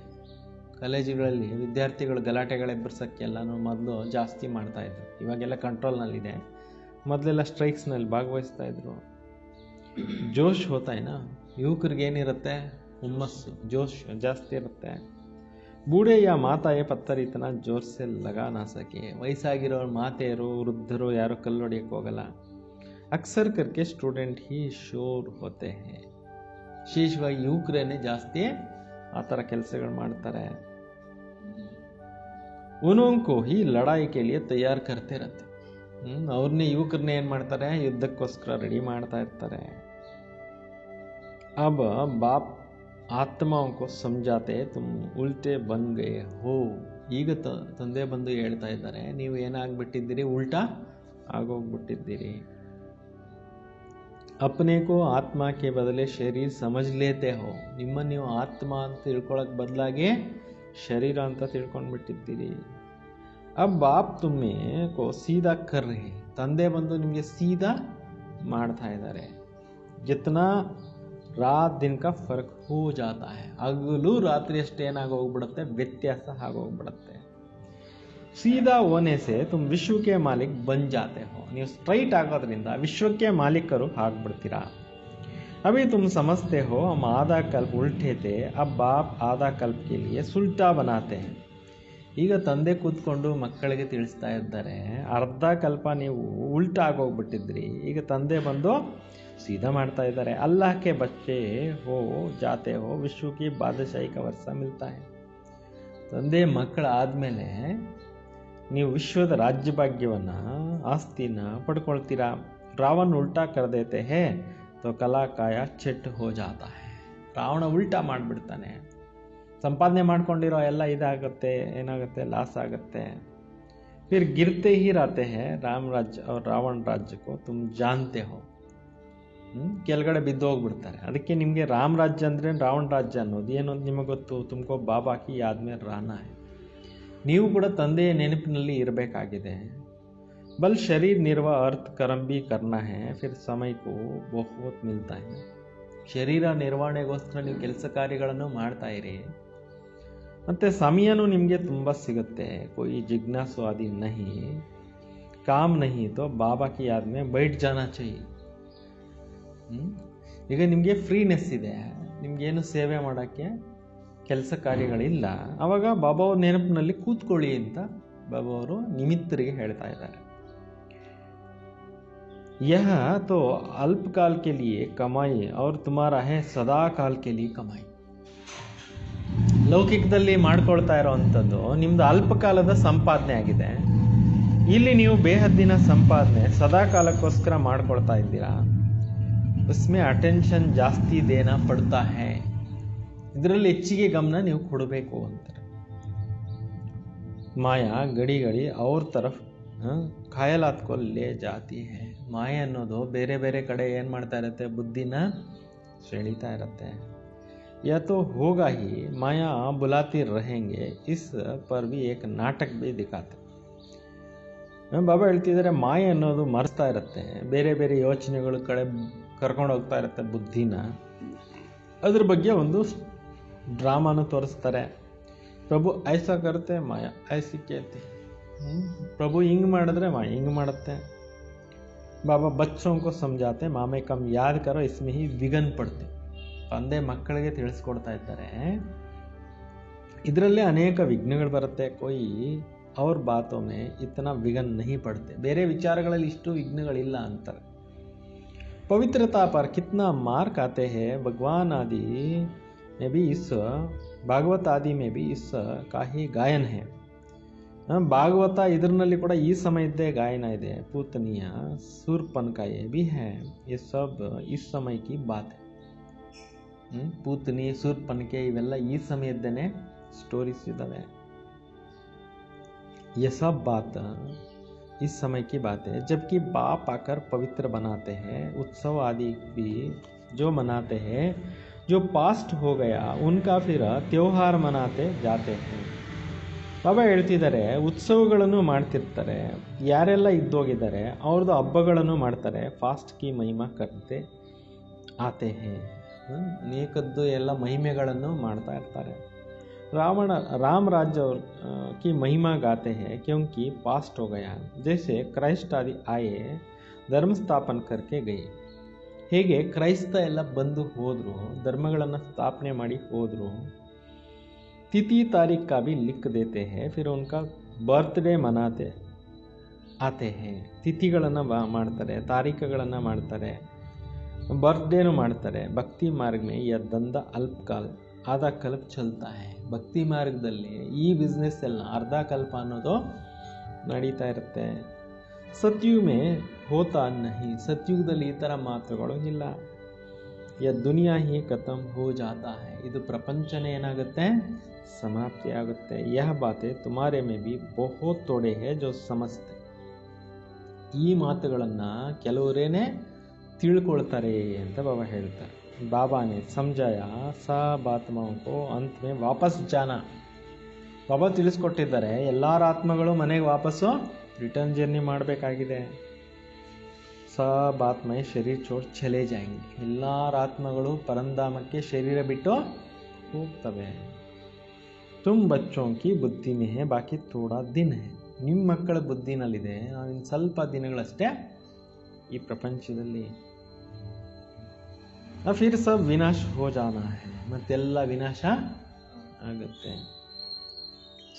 ಕಾಲೇಜುಗಳಲ್ಲಿ ವಿದ್ಯಾರ್ಥಿಗಳು ಗಲಾಟೆಗಳೆಬ್ಬರ್ಸೋಕ್ಕೆಲ್ಲನೂ ಮೊದಲು ಜಾಸ್ತಿ ಮಾಡ್ತಾಯಿದ್ರು. ಇವಾಗೆಲ್ಲ ಕಂಟ್ರೋಲ್ನಲ್ಲಿದೆ. ಮೊದಲೆಲ್ಲ ಸ್ಟ್ರೈಕ್ಸ್ನಲ್ಲಿ ಭಾಗವಹಿಸ್ತಾ ಇದ್ರು. ಜೋಶ್ ಹೋತಾಯಿನ, ಯುವಕರಿಗೆ ಏನಿರುತ್ತೆ, ಹುಮ್ಮಸ್ಸು, ಜೋಶ್ ಜಾಸ್ತಿ ಇರುತ್ತೆ. ಬೂಢೆ ಯಾ ಮಾತಾಯೇ ಪತ್ತರ್ ಇತನ ಜೋರ್ ಸೆ ಲಗಾ ನಾ ಸಕೆ. ವಯಸ್ಸಾಗಿರೋರು, ಮಾತೆಯರು, ವೃದ್ಧರು ಯಾರು ಕಲ್ಲು ಹೊಡಿಯೋಕ್ಕೆ ಹೋಗಲ್ಲ. ಅಕ್ಸರ್ ಕರ್ಕೆ ಸ್ಟೂಡೆಂಟ್ ಹಿ ಶೋರ್ ಹೋತೆ ಹೇ. ವಿಶೇಷವಾಗಿ ಯುವಕರೇನೆ ಜಾಸ್ತಿ ಆ ಥರ ಕೆಲಸಗಳು ಮಾಡ್ತಾರೆ. ಉನೋಂಕೋ ಹಿ ಲಡಾಯಿ ಕೆ ಲಿಯೆ ತಯಾರು ಕರ್ತೆ ಇರತ್ತೆ. ಅವ್ರನ್ನೇ ಯುವಕರನ್ನೇ ಏನು ಮಾಡ್ತಾರೆ, ಯುದ್ಧಕ್ಕೋಸ್ಕರ ರೆಡಿ ಮಾಡ್ತಾ ಇರ್ತಾರೆ. अब बाप ಆತ್ಮಾओं को समझाते तुम उल्टे बन गए हो. ಈಗ ತಂದೆ ಬಂದು ಹೇಳ್ತಾ ಇದ್ದಾರೆ, ನೀವು ಏನಾಗ್ಬಿಟ್ಟಿದ್ದೀರಿ, ಉಲ್ಟಾ ಆಗೋಗ್ಬಿಟ್ಟಿದ್ದೀರಿ. अपने को आत्मा के बदले शरीर समझ लेते हो. ನಿಮ್ಮನ್ನು ನೀವು ಆತ್ಮ ಅಂತ ತಿಳ್ಕೊಳ್ಳೋಕೆ ಬದಲಾಗಿ ಶರೀರ ಅಂತ ತಿಳ್ಕೊಂಡ್ಬಿಟ್ಟಿದ್ದೀರಿ. अब बाप तुम्हें को सीधा कर रहे. ತಂದೆ ಬಂದು ನಿಮಗೆ ಸೀದಾ ಮಾಡ್ತಾ ಇದ್ದಾರೆ. ಜಿतना ರಾತ್ ದಿನ ಕಾ ಫರ್ಕ್ ಹೋ ಜಾತಾ ಹೈ. ಹಗಲು ರಾತ್ರಿ ಅಷ್ಟೇ ಏನಾಗೋಗ್ಬಿಡುತ್ತೆ, ವ್ಯತ್ಯಾಸ ಆಗೋಗ್ಬಿಡುತ್ತೆ. ಸೀದಾ ಹೋನೆ ಸೆ ತುಮ್ ವಿಶ್ವಕ್ಕೆ ಮಾಲಿಕ್ ಬನ್ ಜಾತೆ ಹೋ. ನೀವು ಸ್ಟ್ರೈಟ್ ಆಗೋದ್ರಿಂದ ವಿಶ್ವಕ್ಕೆ ಮಾಲೀಕರು ಆಗ್ಬಿಡ್ತೀರಾ. ಅಭಿ ತುಮ್ ಸಮಜ್ತೆ ಹೋ ಹಮ್ ಆಧಾ ಕಲ್ಪ್ ಉಲ್ಟೆ ಥೆ, ಅಬ್ ಬಾಪ್ ಆಧಾ ಕಲ್ಪ್ ಕೆ ಲಿಯೆ ಸುಲ್ಟಾ ಬನಾತೆ ಹೈ. ಈಗ ತಂದೆ ಕೂತ್ಕೊಂಡು ಮಕ್ಕಳಿಗೆ ತಿಳಿಸ್ತಾ ಇದ್ದಾರೆ, ಅರ್ಧ ಕಲ್ಪ ನೀವು ಉಲ್ಟಾ ಆಗೋಗ್ಬಿಟ್ಟಿದ್ರಿ, ಈಗ ತಂದೆ ಬಂದು ಸೀದಾ ಮಾಡ್ತಾ ಇದ್ದಾರೆ. ಅಲ್ಲಾಹ್ ಕೆ ಬಚ್ಚೆ ಹೋ ಜಾತೆ ಹೋ, ವಿಶ್ವ ಕಿ ಬಾದಶಾಹಿ ಕಾ ವರ್ಸ ಮಿಲ್ತಾ ಹೈ. ತಂದೆ ಮಕ್ಕಳ ಆದಮೇಲೆ ನೀವು ವಿಶ್ವದ ರಾಜ್ಯಭಾಗ್ಯವನ್ನು, ಆಸ್ತಿನ ಪಡ್ಕೊಳ್ತೀರಾ. ರಾವಣ ಉಲ್ಟಾ ಕರ್ ದೇತೆ ಹೇ ತೋ ಕಲಾಕಾಯ ಚೆಟ್ ಹೋ ಜಾತಾ ಹೈ. ರಾವಣ ಉಲ್ಟಾ ಮಾಡಿಬಿಡ್ತಾನೆ, ಸಂಪಾದನೆ ಮಾಡ್ಕೊಂಡಿರೋ ಎಲ್ಲ ಇದಾಗುತ್ತೆ, ಏನಾಗುತ್ತೆ, ಲಾಸ್ ಆಗುತ್ತೆ. ಫಿರ್ ಗಿರ್ತೆ ಹಿ ರಾತೆ ಹೇ ರಾಮ್ ರಾಜ್ಯ और ರಾವಣ ರಾಜ್ಯ ಕೋ ತುಮ್ ಜಾನ್ತೆ ಹೋ. ಕೆಳಗಡೆ ಬಿದ್ದು ಹೋಗ್ಬಿಡ್ತಾರೆ. ಅದಕ್ಕೆ ನಿಮಗೆ ರಾಮ್ ರಾಜ್ಯ ಅಂದರೆ ರಾವಣ ರಾಜ್ಯ ಅನ್ನೋದು ಏನು ಅಂತ ನಿಮಗೆ ಗೊತ್ತು. ತುಮಕೋ ಬಾಬಾ ಕಿ ಯಾದ್ ಮೇ ರಾನಾ ಹೈ. ನೀವು ಕೂಡ ತಂದೆಯ ನೆನಪಿನಲ್ಲಿ ಇರಬೇಕಾಗಿದೆ. ಬಲ್ ಶರೀರ್ ನಿರ್ವಾಹ ಅರ್ಥ ಕರ್ಮ ಭಿ ಕರ್ನಾ ಹೈ, ಫಿರ್ ಸಮಯ ಕೋ ಬಹುತ್ ಮಿಲ್ತಾ ಹೈ. ಶರೀರ ನಿರ್ವಹಣೆಗೋಸ್ಕರ ನೀವು ಕೆಲಸ ಕಾರ್ಯಗಳನ್ನು ಮಾಡ್ತಾ ಇರಿ, ಮತ್ತು ಸಮಯನೂ ನಿಮಗೆ ತುಂಬ ಸಿಗುತ್ತೆ. ಕೋಯಿ ಜಿಜ್ಞಾಸು ಆದಿ ನಹಿ, ಕಾಮ್ ನಹಿ ತೋ ಬಾಬಾ ಕಿ ಯಾದ್ ಮೇ ಬೈಠ್ ಜಾನಾ ಚಾಹಿಯೆ. ಈಗ ನಿಮಗೆ ಫ್ರೀನೆಸ್ ಇದೆ, ನಿಮಗೇನು ಸೇವೆ ಮಾಡೋಕ್ಕೆ ಕೆಲಸ ಕಾರ್ಯಗಳಿಲ್ಲ, ಆವಾಗ ಬಾಬಾ ಅವ್ರ ನೆನಪಿನಲ್ಲಿ ಕೂತ್ಕೊಳ್ಳಿ ಅಂತ ಬಾಬಾ ಅವರು ನಿಮಿತ್ತರಿಗೆ ಹೇಳ್ತಾ ಇದ್ದಾರೆ. यह तो अल्पकाल के लिए कमाई और तुम्हारा है सदा काल के लिए कमाई. ಲೌಕಿಕದಲ್ಲಿ ಮಾಡ್ಕೊಳ್ತಾ ಇರೋವಂಥದ್ದು ನಿಮ್ದು ಅಲ್ಪಕಾಲದ ಸಂಪಾದನೆ ಆಗಿದೆ. ಇಲ್ಲಿ ನೀವು ಬೇಹದ್ದಿನ ಸಂಪಾದನೆ ಸದಾ ಕಾಲಕ್ಕೋಸ್ಕರ ಮಾಡ್ಕೊಳ್ತಾ ಇದ್ದೀರಾ. ಉಸ್ಮೆ ಅಟೆನ್ಷನ್ ಜಾಸ್ತಿ ದೇನಾ ಪಡ್ತಾ ಹೈ, ಇದರಲ್ಲಿ ಹೆಚ್ಚಿಗೆ ಗಮನ ನೀವು ಕೊಡಬೇಕು ಅಂತಾರೆ. ಮಾಯಾ ಗಡಿ ಗಡಿ ಅವ್ರ ತರಫ್ ಖಾಯಲಾತ್ ಕೋ ಲೇ ಜಾತಿ ಹೈ. ಮಾಯೆ ಅನ್ನೋದು ಬೇರೆ ಬೇರೆ ಕಡೆ ಏನು ಮಾಡ್ತಾ ಇರುತ್ತೆ, ಬುದ್ಧಿನ ಸೆಳೀತಾ ಇರುತ್ತೆ. या तो होगा ही माया बुलाती रहेंगे, इस पर भी एक ನಾಟಕ भी दिखाते. ಬಾಬಾ ಹೇಳ್ತಿದ್ದಾರೆ, ಮಾಯೆ ಅನ್ನೋದು ಮರೆಸ್ತಾ ಇರುತ್ತೆ, ಬೇರೆ ಬೇರೆ ಯೋಚನೆಗಳ ಕಡೆ ಕರ್ಕೊಂಡು ಹೋಗ್ತಾ ಇರುತ್ತೆ ಬುದ್ಧಿನ. ಅದ್ರ ಬಗ್ಗೆ ಒಂದು ಡ್ರಾಮಾನು ತೋರಿಸ್ತಾರೆ. ಪ್ರಭು ಐಸಾ ಕರುತ್ತೆ, ಮಾಯಾ ಐಸಿ ಕೇಳ್ತಿ. ಪ್ರಭು ಹಿಂಗೆ ಮಾಡಿದ್ರೆ ಮಾಯಾ ಹಿಂಗೆ ಮಾಡುತ್ತೆ. ಬಾಬಾ ಬಚ್ಚೋं को समझाते, ಮಾಮೆ ಕಮ್ ಯಾದ್ ಕರೋ ಇಸ್ಮೆ ಹಿ ವಿಘನ್ ಪಡ್ತೆ. ತಂದೆ ಮಕ್ಕಳಿಗೆ ತಿಳಿಸ್ಕೊಡ್ತಾ ಇದ್ದಾರೆ, ಇದರಲ್ಲೇ ಅನೇಕ ವಿಘ್ನಗಳು ಬರುತ್ತೆ. ಕೊಯ್ ಅವ್ರ ಬಾತೊಮ್ಮೆ ಇತನ ವಿಘನ್ ನಹಿ ಪಡ್ತೆ, ಬೇರೆ ವಿಚಾರಗಳಲ್ಲಿ ಇಷ್ಟು ವಿಘ್ನಗಳಿಲ್ಲ ಅಂತಾರೆ. ಪವಿತ್ರತಾ ಪರ್ ಕಿತ್ನಾ ಮಾರ್ಕ್ ಆತೆ ಹೇ, ಭಗವಾನ್ ಆದಿ may be is Bhagwat Adi may be is ಕಾಹಿ ಗಾಯನ್ ಹೇ. ಭಾಗವತ ಇದರಲ್ಲಿ ಕೂಡ ಈ ಸಮಯದ್ದೇ ಗಾಯನ ಇದೆ. ಪೂತನಿಯ ಸೂರ್ಪನ್ಕಾಯೇ ಬಿ ಹೇ, ये सब इस समय की बात है. ಪೂತನಿ ಸೂರ್ಪನ್ಕೆ ಇವೆಲ್ಲ ಈ ಸಮಯದ್ದೇನೆ ಸ್ಟೋರೀಸ್ ಇದ್ದಾವೆ. ये सब बात इस समय की बात है. जबकि बाप आकर पवित्र बनाते हैं, उत्सव आदि भी जो मनाते हैं, जो पास्ट हो गया उनका फिर त्योहार मनाते जाते हैं. ಬಾಬಾ ಹೇಳ್ತಿದ್ದಾರೆ, ಉತ್ಸವಗಳನ್ನು ಮಾಡ್ತಿರ್ತಾರೆ, ಯಾರೆಲ್ಲ ಇದ್ದೋಗಿದ್ದಾರೆ ಅವ್ರದ್ದು ಹಬ್ಬಗಳನ್ನು ಮಾಡ್ತಾರೆ. ಫಾಸ್ಟ್ ಕಿ ಮಹಿಮಾ ಕರ್ತೆ ಆತೆ ಹೇ, ಅನೇಕದ್ದು ಎಲ್ಲ ಮಹಿಮೆಗಳನ್ನು ಮಾಡ್ತಾ ಇರ್ತಾರೆ. राम राज्य की महिमा गाते हैं क्योंकि पास्ट हो गया. जैसे क्राइस्ट आदि आए ಧರ್ಮ ಸ್ಥಾಪನ करके गए. ಹೇಗೆ ಕ್ರೈಸ್ತ ಎಲ್ಲ ಬಂದು ಹೋದರು, ಧರ್ಮಗಳನ್ನು ಸ್ಥಾಪನೆ ಮಾಡಿ ಹೋದರು. तिथि तारीख का भी लिख देते हैं, फिर उनका बर्थडे मनाते आते हैं. ತಿಥಿಗಳನ್ನು ಮಾಡ್ತಾರೆ, ತಾರೀಖುಗಳನ್ನು ಮಾಡ್ತಾರೆ, ಬರ್ತ್ಡೇನು ಮಾಡ್ತಾರೆ. ಭಕ್ತಿ ಮಾರ್ಗ ಮೇ ಯಹ ದಂಧ ಅಲ್ಪಕಾಲ ಆಧಾ ಕಲ್ಪ ಚಲ್ತಾ ಹೈ. ಭಕ್ತಿ ಮಾರ್ಗದಲ್ಲಿ ಈ ಬಿಸ್ನೆಸ್ ಎಲ್ಲ ಅರ್ಧ ಕಲ್ಪ ಅನ್ನೋದು ನಡೀತಾ ಇರುತ್ತೆ. ಸತ್ಯುಗ್ ಮೇ ಹೋತಾ ನಹಿ, ಸತ್ಯುಗದಲ್ಲಿ ಈ ಥರ ಮಾತುಗಳು ಇಲ್ಲ. ಯಹ ದುನಿಯಾ ಹಿ ಖತಮ್ ಹೋ ಜಾತಾ ಹೈ, ಇದು ಪ್ರಪಂಚನೇ ಏನಾಗುತ್ತೆ, ಸಮಾಪ್ತಿ ಆಗುತ್ತೆ. ಯಹ ಬಾತೆ ತುಮಾರೆ ಮೇ ಬಿ ಬಹುತ್ ತೋಡೆ ಹೇ ಜೋ ಸಮಸ್ತೆ. ಈ ಮಾತುಗಳನ್ನು ಕೆಲವರೇನೆ ತಿಳ್ಕೊಳ್ತಾರೆ ಅಂತ ಬಾಬಾ ಹೇಳ್ತಾರೆ. ಬಾಬಾನೆ ಸಮಜಾಯ ಸಬ್ ಆತ್ಮಾओं को अंत में ವಾಪಸ್ ಜಾನ. ಬಾಬಾ ತಿಳಿಸ್ಕೊಟ್ಟಿದ್ದಾರೆ, ಎಲ್ಲರ ಆತ್ಮಗಳು ಮನೆಗೆ ವಾಪಸ್ಸು ರಿಟರ್ನ್ ಜರ್ನಿ ಮಾಡಬೇಕಾಗಿದೆ. ಸಬ್ ಆತ್ಮ ಶರೀರ ಚೋಡ್ ಚಲೇ ಜಾಯಂಗೆ, ಎಲ್ಲರ ಆತ್ಮಗಳು ಪರಂಧಾಮಕ್ಕೆ ಶರೀರ ಬಿಟ್ಟು ಹೋಗ್ತವೆ. ತುಮ್ ಬಚ್ಚೋಂ ಕಿ ಬುದ್ಧಿ ಮೇ ಹೇ, ಬಾಕಿ ಥೋಡಾ ದಿನ ಹೇ. ನಿಮ್ಮ ಮಕ್ಕಳ ಬುದ್ಧಿನಲ್ಲಿದೆ, ನಾವಿನ್ನು ಸ್ವಲ್ಪ ದಿನಗಳಷ್ಟೇ ಈ ಪ್ರಪಂಚದಲ್ಲಿ. ಫಿರ್ ಸಬ್ ವಿನಾಶ ಹೋ ಜಾನಾ ಹೈ, ಮತ್ತೆಲ್ಲ ವಿನಾಶ ಆಗುತ್ತೆ.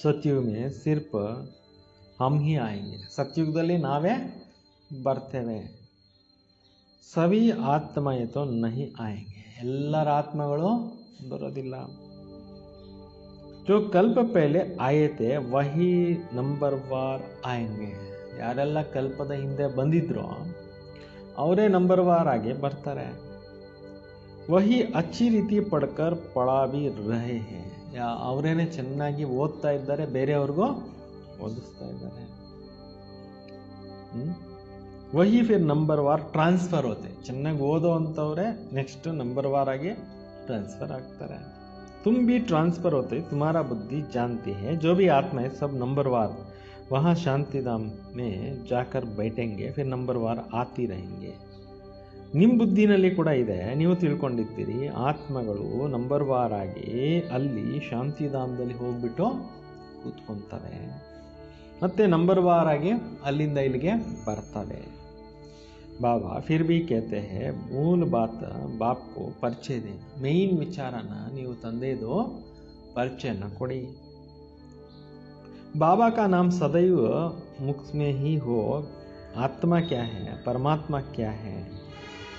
ಸತ್ಯುಗ್ ಮೇ ಸಿರ್ಫ್ ಹಮ್ ಹಿ ಆಯಂಗೆ, ಸತ್ಯುಗದಲ್ಲಿ ನಾವೇ ಬರ್ತೇವೆ. ಸವಿ ಆತ್ಮಯೇ ತೋ ನಹಿ ಆಯಂಗೆ, ಎಲ್ಲರ ಆತ್ಮಗಳು ಬರೋದಿಲ್ಲ. जो कल्प पहले आए थे वही नंबर वार आएंगे. ಯಾರೆಲ್ಲ ಕಲ್ಪದ ಹಿಂದೆ ಬಂದಿದ್ರೋ ಅವರೇ ನಂಬರ್ ವಾರ್ ಆಗಿ ಬರ್ತಾರೆ. ವಹಿ ಅಚ್ಚಿ ರೀತಿ ಪಡ್ಕರ್ ಪಡಾ ಬಿ ರಹೆ ಹೇ, ಅವರೇನೆ ಚೆನ್ನಾಗಿ ಓದ್ತಾ ಇದ್ದಾರೆ, ಬೇರೆಯವ್ರಿಗೂ ಓದಿಸ್ತಾ ಇದ್ದಾರೆ. ವಹಿ ಫಿರ್ ನಂಬರ್ ವಾರ್ ಟ್ರಾನ್ಸ್ಫರ್ ಹೋತೆ, ಚೆನ್ನಾಗಿ ಓದೋ ಅಂಥವ್ರೆ ನೆಕ್ಸ್ಟ್ ನಂಬರ್ ವಾರ್ ಆಗಿ ಟ್ರಾನ್ಸ್ಫರ್ ಆಗ್ತಾರೆ. तुम भी ट्रांसफर होते, तुम्हारा बुद्धि जानती है, जो भी आत्मा है सब नंबरवार वहाँ शांति धाम में जाकर बैठेंगे, फिर नंबरवार आती रहेंगे. ನಿಮ್ಮ ಬುದ್ಧಿನಲ್ಲಿ ಕೂಡ ಇದೆ, ನೀವು ತಿಳ್ಕೊಂಡಿರ್ತೀರಿ, ಆತ್ಮಗಳು ನಂಬರ್ವಾರ್ ಆಗಿ ಅಲ್ಲಿ ಶಾಂತಿಧಾಮದಲ್ಲಿ ಹೋಗ್ಬಿಟ್ಟು ಕೂತ್ಕೊಳ್ತವೆ, ಮತ್ತೆ ನಂಬರ್ವಾರ್ ಆಗಿ ಅಲ್ಲಿಂದ ಇಲ್ಲಿಗೆ ಬರ್ತವೆ. बाबा फिर भी कहते हैं मूल बात बाप को ಪರಿಚಯ ಇದೆ ಮೇನ್ ವಿಚಾರನ ನೀವು ತಂದೆದು ಪರಿಚಯನ ಕೊಡಿ बाबा का नाम सदैव मुख में ही हो आत्मा क्या है परमात्मा क्या है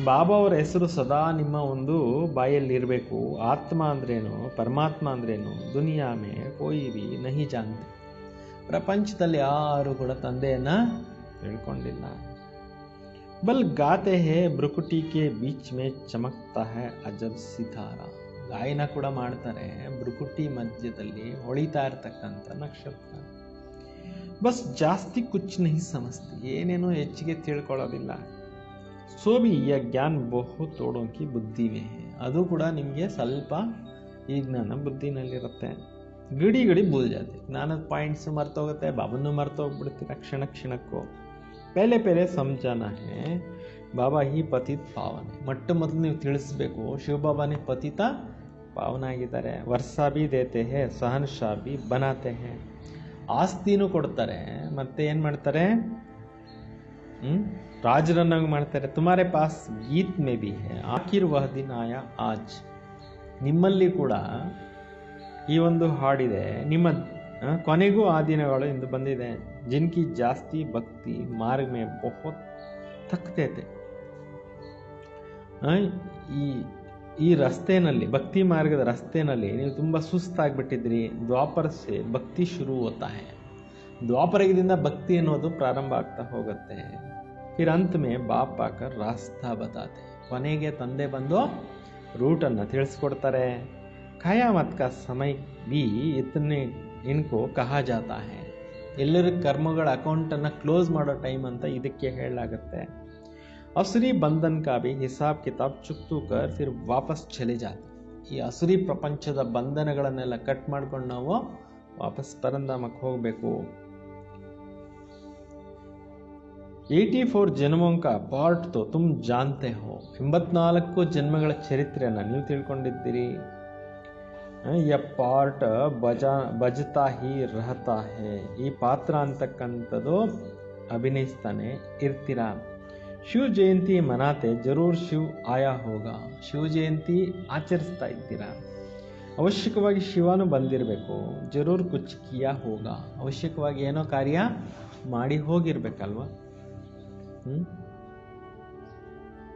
ಬಾಬಾ ಅವರ ಹೆಸರು ಸದಾ ನಿಮ್ಮ ಒಂದು ಬಾಯಲ್ಲಿರಬೇಕು ಆತ್ಮ ಅಂದ್ರೇನು ಪರಮಾತ್ಮ ಅಂದ್ರೇನು ದುನಿಯಾ ಮೇ ಕೋಯಿ ಭಿ ನಹಿ ಜಾನ್ತೆ ಪ್ರಪಂಚದಲ್ಲಿ ಯಾರು ಕೂಡ ತಂದೆಯನ್ನ ತಿಳ್ಕೊಂಡಿಲ್ಲ ಬಲ್ ಗಾತೆ ಹೇ ಬ್ರುಕುಟಿ ಕೆ ಬೀಚ್ ಮೇ ಚಮಕ್ತಾ ಹೈ ಅಜಬ್ ಸಿತಾರ ಗಾಯನ ಕೂಡ ಮಾಡ್ತಾರೆ ಬ್ರುಕುಟಿ ಮಧ್ಯದಲ್ಲಿ ಹೊಳಿತಾ ಇರತಕ್ಕಂಥ ನಕ್ಷತ್ರ ಬಸ್ ಜಾಸ್ತಿ ಕುಚ್ ನಹಿ ಸಮಸ್ತಿ ಏನೇನೋ ಹೆಚ್ಚಿಗೆ ತಿಳ್ಕೊಳ್ಳೋದಿಲ್ಲ सो भी यह ज्ञान बहुत तोड़ों की बुद्धि में है ಅದು ಕೂಡ ನಿಮಗೆ ಸ್ವಲ್ಪ ಈ ಜ್ಞಾನ ಬುದ್ಧಿನಲ್ಲಿರುತ್ತೆ ಗಡಿ ಗಡಿ ಭೂಲ್ ಜಾತೆ ಜ್ಞಾನದ ಪಾಯಿಂಟ್ಸ್ ಮರ್ತೋಗುತ್ತೆ ಬಾಬನ್ನು ಮರ್ತೋಗ್ಬಿಡ್ತೀರ ಕ್ಷಣಕ್ಕೂ ಪೆಹಲೆ ಪೆಹಲೆ ಸಮझाना है ಬಾಬಾ ಹಿ ಪತಿತ ಪಾವನ ಮೊಟ್ಟ ಮೊದಲು ನೀವು ತಿಳಿಸ್ಬೇಕು ಶಿವಬಾಬಾನೇ ಪತಿತ ಪಾವನ ಆಗಿದ್ದಾರೆ ವರ್ಷ ಭಿ ದೇತೆ ಹೇ ಸಹನಶಾ ಭಿ ಬನಾತೆ ಹೇ ಆಸ್ತಿನೂ ಕೊಡ್ತಾರೆ ಮತ್ತೆ ಏನು ಮಾಡ್ತಾರೆ ರಾಜರನ್ನಾಗಿ ಮಾಡ್ತಾರೆ ತುಮಾರೆ ಪಾಸ್ ಗೀತ್ ಮೇ ಭಿ ಹೈ ಆಖಿರ್ ವಹ ದಿನ ಆಯಾ ಆಜ್ ನಿಮ್ಮಲ್ಲಿ ಕೂಡ ಈ ಒಂದು ಹಾಡಿದೆ ನಿಮ್ಮ ಕೊನೆಗೂ ಆ ದಿನಗಳು ಇಂದು ಬಂದಿದೆ ಜಿನ್ಕಿ ಜಾಸ್ತಿ ಭಕ್ತಿ ಮಾರ್ಗ ಮೇ ಬಹುತ್ ಥಕ್ತೆ ಥೆ ಈ ರಸ್ತೆನಲ್ಲಿ ಭಕ್ತಿ ಮಾರ್ಗದ ರಸ್ತೆನಲ್ಲಿ ನೀವು ತುಂಬ ಸುಸ್ತಾಗ್ಬಿಟ್ಟಿದ್ರಿ ದ್ವಾಪರ ಸೆ ಭಕ್ತಿ ಶುರು ಹೋತಾ ಹೈ ದ್ವಾಪರದಿಂದ ಭಕ್ತಿ ಅನ್ನೋದು ಪ್ರಾರಂಭ ಆಗ್ತಾ ಹೋಗುತ್ತೆ फिर अंत में बाप आकर रास्ता बताते ಕೊನೆಗೆ ತಂದೆ ಬಂದು ರೂಟನ್ನು ತಿಳಿಸ್ಕೊಡ್ತಾರೆ ಖಯಾಮತ್ का समय भी इतने इनको कहा जाता है ಎಲ್ಲರ ಕರ್ಮಗಳ ಅಕೌಂಟನ್ನು ಕ್ಲೋಸ್ ಮಾಡೋ ಟೈಮ್ ಅಂತ ಇದಕ್ಕೆ ಹೇಳಲಾಗುತ್ತೆ असुरी बंधन का भी हिसाब किताब चुक्तू कर फिर वापस चले जाते ಈ ಅಸುರಿ ಪ್ರಪಂಚದ ಬಂಧನಗಳನ್ನೆಲ್ಲ ಕಟ್ ಮಾಡ್ಕೊಂಡು ನಾವು ವಾಪಸ್ ಪರಂಧಾಮಕ್ಕೆ ಹೋಗಬೇಕು 84 जन्मों का पार्ट तो तुम जानते हो 84 ಜನ್ಮಗಳ ಚರಿತ್ರೆಯನ್ನು ನೀವು ತಿಳ್ಕೊಂಡಿದ್ದೀರಿ ಯ ಪಾರ್ಟ್ ಬಜತಾ ಹಿ ರಹತಾ ಹೇ ಈ ಪಾತ್ರ ಅಂತಕ್ಕಂಥದ್ದು ಅಭಿನಯಿಸ್ತಾನೆ ಇರ್ತೀರಾ ಶಿವ ಜಯಂತಿ ಮನಾತೆ ಜರೂರ್ ಶಿವ್ ಆಯಾ ಹೋಗ ಶಿವ ಜಯಂತಿ ಆಚರಿಸ್ತಾ ಇದ್ದೀರಾ ಅವಶ್ಯಕವಾಗಿ ಶಿವನು ಬಂದಿರಬೇಕು ಜರೂರ್ ಕುಚ್ ಕಿಯಾ ಹೋಗ ಅವಶ್ಯಕವಾಗಿ ಏನೋ ಕಾರ್ಯ ಮಾಡಿ ಹೋಗಿರ್ಬೇಕಲ್ವ